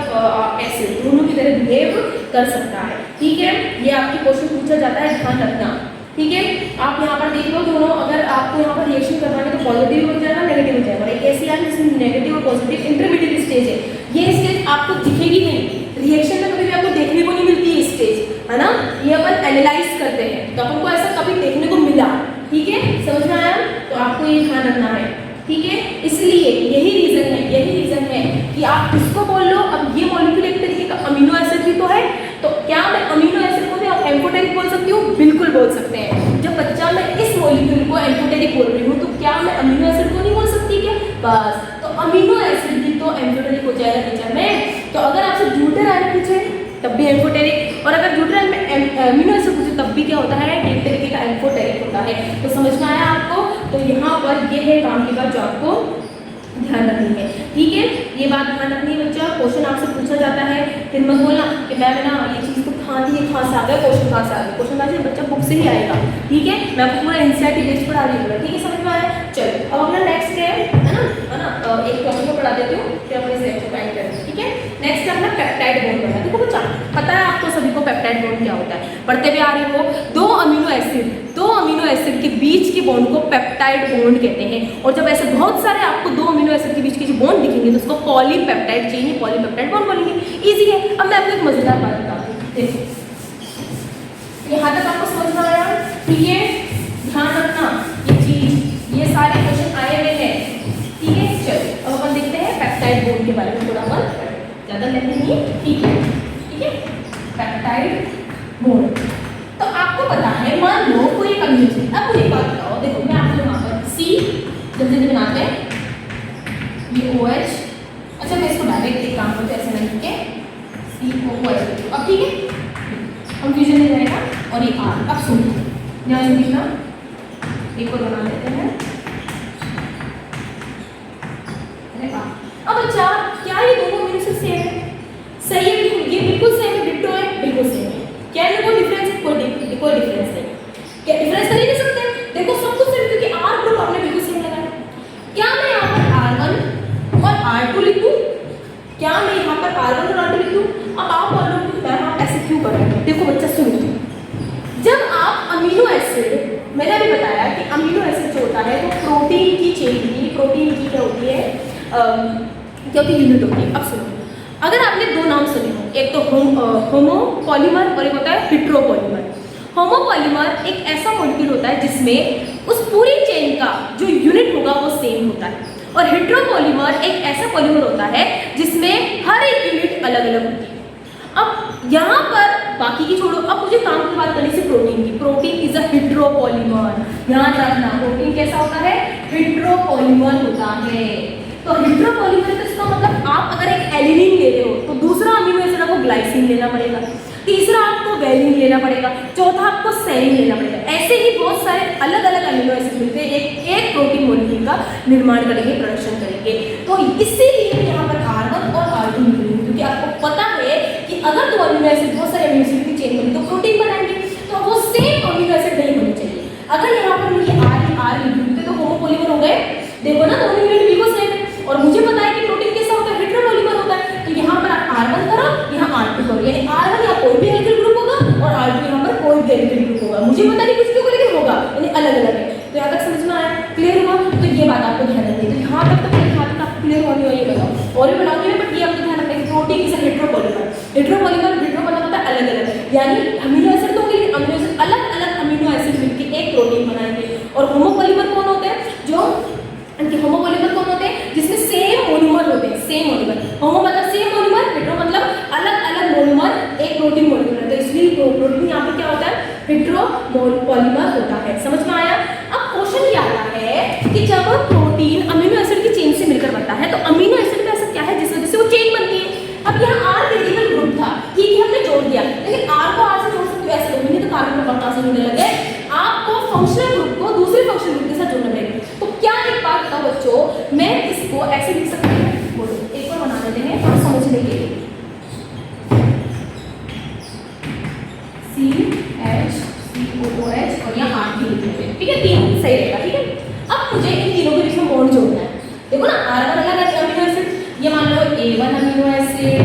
एसिड दोनों की तरह बिहेव कर सकता है, ठीक है। ये आपकी क्वेश्चन पूछा जाता है, ध्यान रखना, ठीक है। आप यहाँ पर देख लो दोनों, अगर आपको यहाँ पर रिएक्शन करवाना है तो पॉजिटिव हो जाएगा, नेगेटिव हो जाएगा। एक ऐसी आयन जिसमें नेगेटिव और पॉजिटिव इंटरमीडिएट स्टेज है, ये स्टेज आपको दिखेगी नहीं, रिएक्शन में कभी भी आपको देखने को नहीं मिलती है स्टेज, है ना। ये अपन एनालाइज करते हैं तो अपन को ऐसा कभी देखने को मिला, ठीक है, समझ में आया? तो आपको ये ध्यान रखना है, ठीक है। इसलिए यही रीजन है कि आप इसको बोल लो। अब ये मॉलिक्यूल एक तरीके का अमीनो एसिड भी तो है, तो क्या मैं अमीनो एसिड को एम्फोटेरिक बोल सकती हूँ? बिल्कुल बोल सकते हैं। जब बच्चा मैं इस मॉलिक्यूल को एम्फोटेरिक बोल रही हूँ तो क्या मैं अमीनो एसिड को नहीं बोल सकती क्या? बस, तो अमीनो एसिड भी तो एम्फोटेरिक हो जाएगा नेचर में। तो अगर आपसे ज्यूटर आयन पूछे तब भी एम्फोटेरिक, और अगर ज्यूटर आयन में अमीनो एसिड पूछे तब भी क्या होता है? एक तरीके का एम्फोटेरिक होता है। तो समझ में आया आपको? तो यहाँ पर ये है काम की बात जो आपको ध्यान रखनी है, ठीक है। ये बात ध्यान रखनी है बच्चा, क्वेश्चन आपसे पूछा जाता है, फिर मत बोलना कि मैम ना ये चीज़ तो कहाँ थी, कहाँ से आ गया क्वेश्चन, कहाँ से आ गया क्वेश्चन, आज बच्चा बुक से ही आएगा, ठीक है। मैं आपको पूरा एनसीईआरटी बेस्ड पढ़ा रही हूँ, ठीक है, समझ में आया? चलो अब अपना नेक्स्ट है ना, एक टॉपिक को पढ़ा देती हूँ, फिर अपने इस लेक्चर को एंड करेंगे, ठीक है। नेक्स्ट है अपना पेप्टाइड बॉन्ड पढ़ना। देखो बच्चा, पता है आपको सभी को पेप्टाइड बॉन्ड क्या होता है, पढ़ते हुए आ रहे हो। दो अमीनो एसिड के बीच के बॉन्ड को पेप्टाइड बॉन्ड कहते हैं। और जब ऐसे बहुत सारे आपको दो अमीनो एसिड के बीच के जो बॉन्ड दिखेंगे तो उसको पॉलीपेप्टाइड चेन या पॉलीपेप्टाइड बॉन्ड बोलेंगे। इजी है। अब मैं आपको एक मजेदार बात बताती हूँ, देखो यहाँ तक आपको समझ में आया? ठीक है, ध्यान रखना, ये लेते हैं ठीक है, पेप्टाइड बॉन्ड। तो आपको पता है, मान लो कोई एक अमीनो एसिड, अब मुझे बात बताओ, देखो मैं आपको यहाँ पर C जल्दी जल्दी बनाते हैं, ये OH, अच्छा मैं इसको डायरेक्ट एक काम करते ऐसे नहीं के COOH, अब ठीक है, कंफ्यूजन नहीं रहेगा। और ये R, अब सुनो ध्यान से देखना, एक और बना लेते हैं, अब अच्छा क्या ये दोनों अमीनो एसिड सेम है? सही है, बिल्कुल, ये बिल्कुल सेम है, डिट्टो है, बिल्कुल सेम है। क्या है, कोई डिफरेंस है? कोई डिफरेंस नहीं। क्या डिफरेंस कर ही नहीं सकते? देखो सब कुछ सेम, क्योंकि R ग्रुप आपने बिल्कुल सेम लगाया। क्या मैं यहाँ पर R1 और R2 लिख दूँ? क्या मैं यहाँ पर R1 और R2 लिख दूँ? अब आप बोलोगे मैम आप ऐसे क्यों कर रहे हैं? देखो बच्चा सुनो, जब आप अमीनो एसिड, मैंने अभी बताया कि अमीनो एसिड जो होता है वो प्रोटीन की चेन की, प्रोटीन की क्या होती है, क्या होती है, यूनिट होती है। अब सुनो, अगर आपने दो नाम सुने हो, एक तो होमोपॉलीमर और एक होता है हेट्रोपॉलीमर। होमोपॉलीमर एक ऐसा मॉलिक्यूल होता है जिसमें उस पूरी चेन का जो यूनिट होगा वो सेम होता है, और हेट्रोपॉलीमर एक ऐसा पॉलीमर होता है जिसमें हर एक यूनिट अलग अलग होती है। अब यहाँ पर बाकी की छोड़ो, अब मुझे काम की बात करनी से प्रोटीन की। प्रोटीन इज अ हेट्रोपॉलीमर, ध्यान रखना, प्रोटीन कैसा होता है, हेट्रोपॉलीमर होता है। तो हेट्रोपॉलीमर का इसका मतलब आप अगर एक एलिनिन ले रहे हो तो दूसरा अमीनो एसिड आपको ग्लाइसिन लेना पड़ेगा, तीसरा आपको वैलिन लेना पड़ेगा, चौथा आपको सेरिन लेना पड़ेगा। ऐसे ही बहुत सारे अलग अलग अमीनो एसिड मिलते हैं, एक प्रोटीन मॉलिक्यूल का निर्माण करेंगे, प्रोडक्शन करेंगे। तो इसीलिए यहाँ पर R1 और R2 मिल रही है, क्योंकि आपको पता है कि अगर दो अमीनो एसिड, बहुत सारे अमीनो एसिड की चेन बनी तो प्रोटीन बनाएंगे, तो वो सेम अमीनो एसिड नहीं होने चाहिए। अगर यहाँ पर मुझे R लिखते तो होमोपॉलीमर हो गए, देखो ना दोनों यूनिट बिल्कुल सेम है, और मुझे पता है कि प्रोटीन कैसा होता है, हेट्रोपॉलीमर होता है। तो यहाँ पर आप R1 करो, यहाँ R2 करो, यानी R1 यहाँ कोई भी एल्किल ग्रुप होगा और R2 यहाँ पर कोई भी एल्किल ग्रुप होगा। मुझे पता नहीं कुछ भी होगा, लेकिन होगा, यानी अलग अलग है। तो यहाँ तक समझ में आया, क्लियर हुआ? तो ये बात आपको ध्यान रखनी है। तो यहाँ तक आपको क्लियर होनी है, ये बताओ, और भी बनाऊंगी मैं, बट ये आपको ध्यान रखना है कि protein is a heteropolymer. Heteropolymer hetero मतलब होता है अलग अलग, यानी अमीनो एसिड तो होंगे, लेकिन अमीनो एसिड अलग अलग अमीनो एसिड मिलकर एक प्रोटीन बनाएंगे। और होमोपॉलीमर कौन होते हैं? जो होमोपॉलीमर कौन होते हैं? जिसमें सेम मोनोमर होते हैं, सेम मोनोमर। होमो मतलब सेम मोनोमर, हेट्रो मतलब अलग अलग मोनोमर एक प्रोटीन मॉलिक्यूल है। तो इसलिए प्रोटीन यहाँ पे क्या होता है, हेट्रोपॉलीमर होता है। समझ में आया? अब क्वेश्चन ये आता है कि जब प्रोटीन अमीनो एसिड की चेन से मिलकर बनता है, तो अमीनो एसिड में ऐसा क्या है जिस वजह से वो चेन बनती है? अब यहाँ R क्रिटिकल ग्रुप था, ठीक है, हमने जोड़ दिया, लेकिन R को R से जोड़ सकते हो, ऐसे नहीं तो कार्बन में बंटा से जुड़ने लगे। आपको फंक्शनल ग्रुप को दूसरे फंक्शनल ग्रुप के साथ जोड़ना पड़ेगा। तो क्या एक बात बताओ बच्चों, मैं इसको ऐसे लिख सकती हूँ, बोलो एक बार बना देते हैं थोड़ा समझने के लिए। CHCOOH और यहाँ R लिख लेते हैं, ठीक है, तीन सही रहेगा, ठीक है। अब मुझे इन तीनों के बीच में बॉन्ड जोड़ना है। देखो ना, R1 अलग अमीनो एसिड, ये मान लो A1 अमीनो एसिड,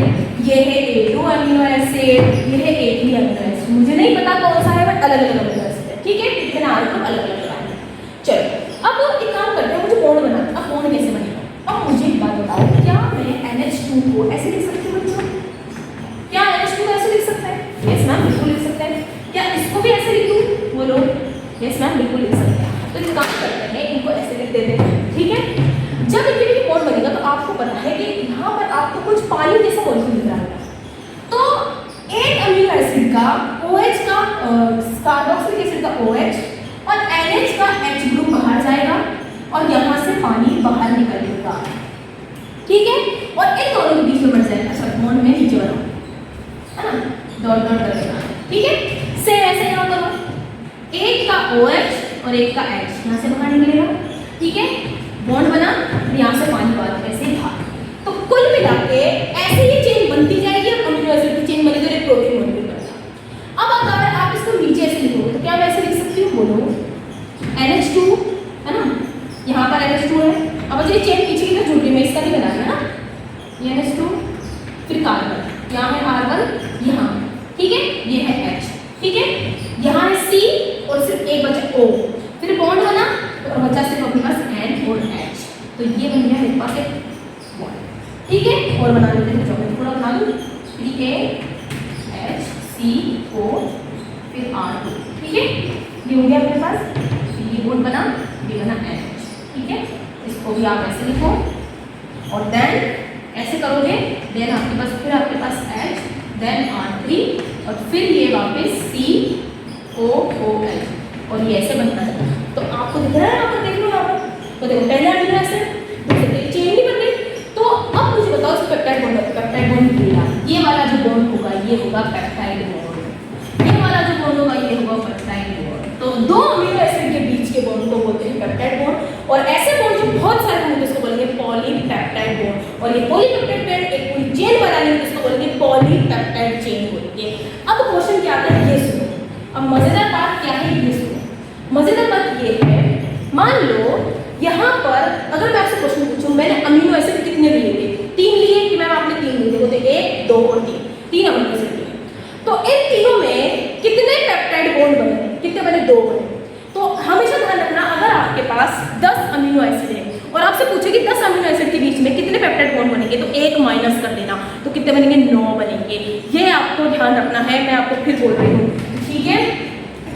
ये है A2 अमीनो एसिड, ये है A3 अमीनो एसिड। मुझे नहीं पता कौन सा है, बट अलग अलग अमीनो एसिड है, ठीक है, लेकिन R को अलग अलग लगाना है। चलो अब एक काम करते हैं, मुझे बॉन्ड बनाना। अब बॉन्ड कैसे बनेगा? अब मुझे एक बात बताओ, क्या मैं NH2 को ऐसे लिख सकती हूँ बच्चों? क्या NH2 को ऐसे लिख सकते हैं? यस मैम, बिल्कुल लिख सकते हैं। क्या इसको भी ऐसे लिख दूँ? बोलो। यस मैम, बिल्कुल लिख सकते हैं। तो एक काम करते हैं, इनको ऐसे लिख देते हैं, ठीक है। जब इनके बीच बॉन्ड बनेगा तो आपको पता है कि यहाँ पर आपको कुछ पानी जैसा मॉलिक्यूल दिख रहा है। तो एक अमीनो एसिड का OH का कार्बोक्सिलिक एसिड का OH और NH का H ग्रुप बाहर जाएगा और यहाँ से पानी बाहर निकलेगा, ठीक है, और इन दोनों के बीच में बन जाएगा। अच्छा, बॉन्ड में नीचे बनाओ, है ना, डॉट डॉट करेगा, ठीक है। सेम ऐसे यहाँ करो, एक का OH और एक का H यहाँ से बाहर निकलेगा, ठीक है, बॉन्ड बना, यहाँ से पानी बाहर ऐसे ही था। तो कुल मिला के ऐसे ही चेन बनती जाएगी, और अमीनो एसिड की चेन बनेगी, एक प्रोटीन मॉलिक्यूल बनेगा। अब अगर आप इसको नीचे ऐसे लिखोगे तो क्या मैं ऐसे लिख सकती हूँ? बोलो, NH2 है ना, यहाँ पर NH2 है। अब ये चेन पीछे की तरफ झूठी में इसका भी बना है ना, ये NH2, फिर कार्बन, यहाँ है R1, यहाँ, ठीक है, ये है H, ठीक है, यहाँ है C और सिर्फ एक बचा O, फिर बॉन्ड बना तो बचा सिर्फ अपने पास N और H। तो ये बन गया मेरे पास एक बॉन्ड, ठीक है। और बना लेते हैं, जो मैं थोड़ा बना दूँ, CHCO फिर R2, ठीक है, ये हो गया मेरे पास। ये बॉन्ड बना, ये बना NH, ठीक है, इसको भी आप ऐसे लिखो, और देन ऐसे करोगे देन आपके पास फिर आपके पास H देन R3 और फिर ये वापस COOH और ये ऐसे बनता है। तो आपको दिख रहा है यहाँ पर, देख लो यहाँ पर, तो देखो पहले अमीनो एसिड दूसरे चेन नहीं बन गई। तो अब मुझे बताओ इस पेप्टाइड बॉन्ड मिला, ये वाला जो बॉन्ड होगा ये होगा पेप्टाइड बॉन्ड, ये वाला जो बॉन्ड होगा ये होगा पेप्टाइड बॉन्ड। तो दो अमीनो एसिड के बीच के बॉन्ड को बोलते हैं पेप्टाइड बॉन्ड। और ऐसे बॉन्ड जो बहुत सारे होंगे उसको बोलेंगे पॉलीपेप्टाइड बॉन्ड। और ये पॉलीपेप्टाइड बॉन्ड एक पूरी चेन बना लेंगे उसको बोलेंगे पॉलीपेप्टाइड चेन बोलेंगे। अब क्वेश्चन क्या आता है ये सुनो, अब मजेदार बात क्या है ये सुनो। मजेदार बात ये है, मान लो यहाँ पर अगर मैं आपसे क्वेश्चन पूछूं मैंने अमीनो एसिड कितने लिए थे, 3 लिए कि मैम आपने 3 लिए थे, 1 2 और 3 अमीनो एसिड लिए। तो इन तीनों में कितने पेप्टाइड बॉन्ड बने, कितने बने, 2 बने। तो हमेशा ध्यान रखना अगर आपके पास 10 अमीनो एसिड है और आपसे पूछे कि 10 अमीनो एसिड के बीच में कितने पेप्टाइड बॉन्ड बनेंगे तो 1 माइनस कर देना, तो कितने बनेंगे, 9 बनेंगे। ये आपको ध्यान रखना है, मैं आपको फिर बोल रही हूँ, ठीक है,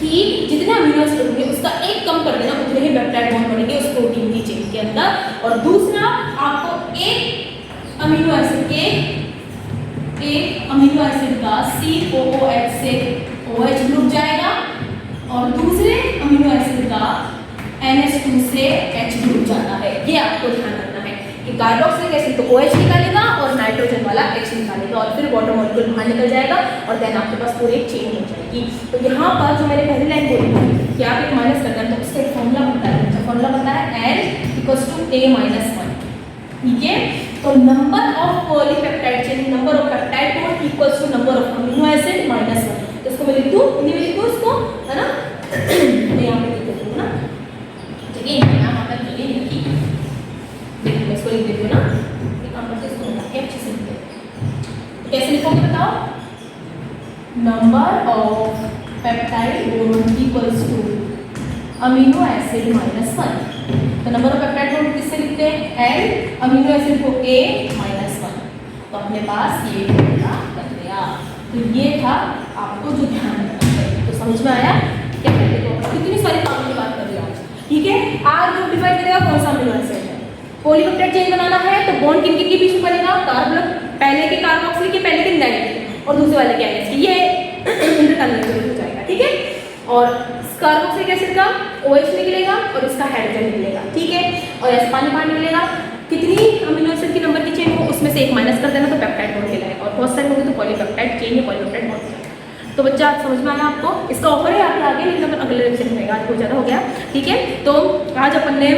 कि जितने अमीनो एसिड होंगे उसका 1 कम कर देना, उतने ही पेप्टाइड बॉन्ड बनेंगे उस प्रोटीन की चेन के अंदर। और दूसरा आपको एक अमीनो एसिड का COOH से OH ग्रुप जाएगा और दूसरे अमीनो एसिड का NH2 से H ग्रुप जाता है। ये आपको ध्यान रखना है कि कार्बोक्सिलिक एसिड तो OH निकालेगा और नाइट्रोजन वाला H निकालेगा और फिर वाटर मॉलिक्यूल बाहर निकल जाएगा और देन आपके पास पूरी एक चेन हो जाएगी। तो यहाँ पर जो मैंने पहली लाइन बोली थी कि आप एक माइनस करना है तो उसका एक फॉर्मूला बनता है, तो फॉर्मूला बनता है N = A-1, ठीक है। तो number of polypeptide chain, number of peptide bond equals to number of amino acid -1। तो इसको मैं लिख दूं, हिंदी में लिख दूं इसको, है ना, मैं यहाँ पे लिख देती हूँ ना, जगह यहाँ पर जगह नहीं लिखी, देखिए मैं इसको लिख देती हूँ ना, यहाँ पर इसको मिला के अच्छे से लिख देते। कैसे लिखोगे बताओ, number of peptide bond equals to amino acid -1। तो नंबर ऑफ पेप्टाइड बॉन्ड किससे लिखते हैं, N, अमीनो एसिड को A-1। तो अपने पास ये फॉर्मूला बन गया। तो ये था आपको जो ध्यान रखना है। तो समझ में आया क्या कहते हो, कितनी सारी कामों की बात कर रही आज, ठीक है। आर ग्रुप डिफाइन करेगा कौन सा अमीनो एसिड है, पॉलीपेप्टाइड चेन बनाना है तो बॉन्ड किन के बीच में बनेगा, कार्बन पहले के कार्बोक्सिलिक के पहले के नेगेटिव और दूसरे वाले के NH के, ये इंटरकनेक्टेड हो जाएगा, ठीक है। और कार्बोक्सिलिक एसिड का OH निकलेगा और इसका हाइड्रोजन निकलेगा, ठीक है। और ऐसे पानी निकलेगा, कितनी अमीनो एसिड की नंबर की चेन हो उसमें से 1 माइनस कर देना तो पेप्टाइड बॉन्ड कहलाएगा। और बहुत सारे होंगे तो पॉलीपेप्टाइड चेन या पॉलीपेप्टाइड बॉन्ड। तो बच्चा समझ में आया आपको, इसका ऑफर है आपके आगे, लेकिन अपन अगले लेक्चर में रहेगा, आज बहुत ज़्यादा हो गया, ठीक है। तो आज अपन ने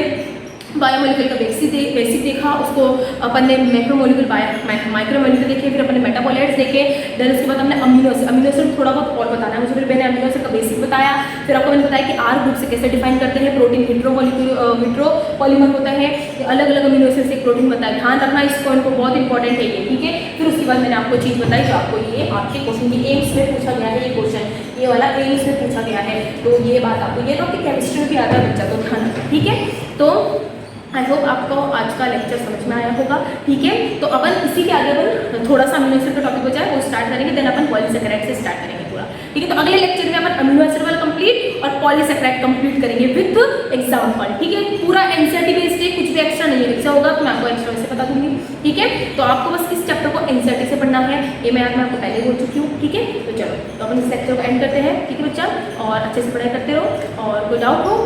बायोमोलिकुलर का बेसिक देखा, उसको अपन ने मैक्रोमोलिकुल माइक्रोमोलिकुल देखे, फिर अपन ने मेटाबोलाइट्स देखे, देन उसके बाद हमने अमीनो एसिड थोड़ा बहुत और बताना है मुझे, फिर मैंने अमीनो एसिड का बेसिक बताया, फिर आपको मैंने बताया कि आर ग्रुप से कैसे डिफाइन करते हैं, प्रोटीन हिट्रोपॉलीमर होता है, अलग अलग अमीनो एसिड से प्रोटीन बनता है, ध्यान रखना इस पॉइंट को, बहुत इंपॉर्टेंट है ये, ठीक है। फिर उसके बाद मैंने आपको चीज़ बताई जो आपको ये आपके क्वेश्चन की एम्स में पूछा गया है, ये क्वेश्चन ये वाला एम्स में पूछा गया है, तो ये बात आपको ये तो कि केमिस्ट्री में भी आता है बच्चा, तो ध्यान रखना, ठीक है। तो आई होप आपको आज का लेक्चर समझ में आया होगा, ठीक है। तो अपन इसी के आगे अपन थोड़ा सा अमीनो एसिड का टॉपिक हो जाए वो स्टार्ट करेंगे, देन अपन पॉलीसेकेराइड से स्टार्ट करेंगे पूरा, ठीक है। तो अगले लेक्चर में अपन अमीनो एसिड वाला कंप्लीट और पॉलीसेकेराइड कंप्लीट करेंगे विद एग्जाम्पल, ठीक है। पूरा एनसीईआरटी बेस्ड है, कुछ भी एक्स्ट्रा नहीं है, एक्स्ट्रा होगा तो मैं आपको एक्स्ट्रा वैसे बता दूंगी, ठीक है। तो आपको बस इस चैप्टर को एनसीईआरटी से पढ़ना है, ये मैं आपको पहले बोल चुकी हूँ, ठीक है। तो चलो तो अपन इस लेक्चर को एंड करते हैं, ठीक है बच्चा, और अच्छे से पढ़ाई करते रहो, और कोई डाउट हो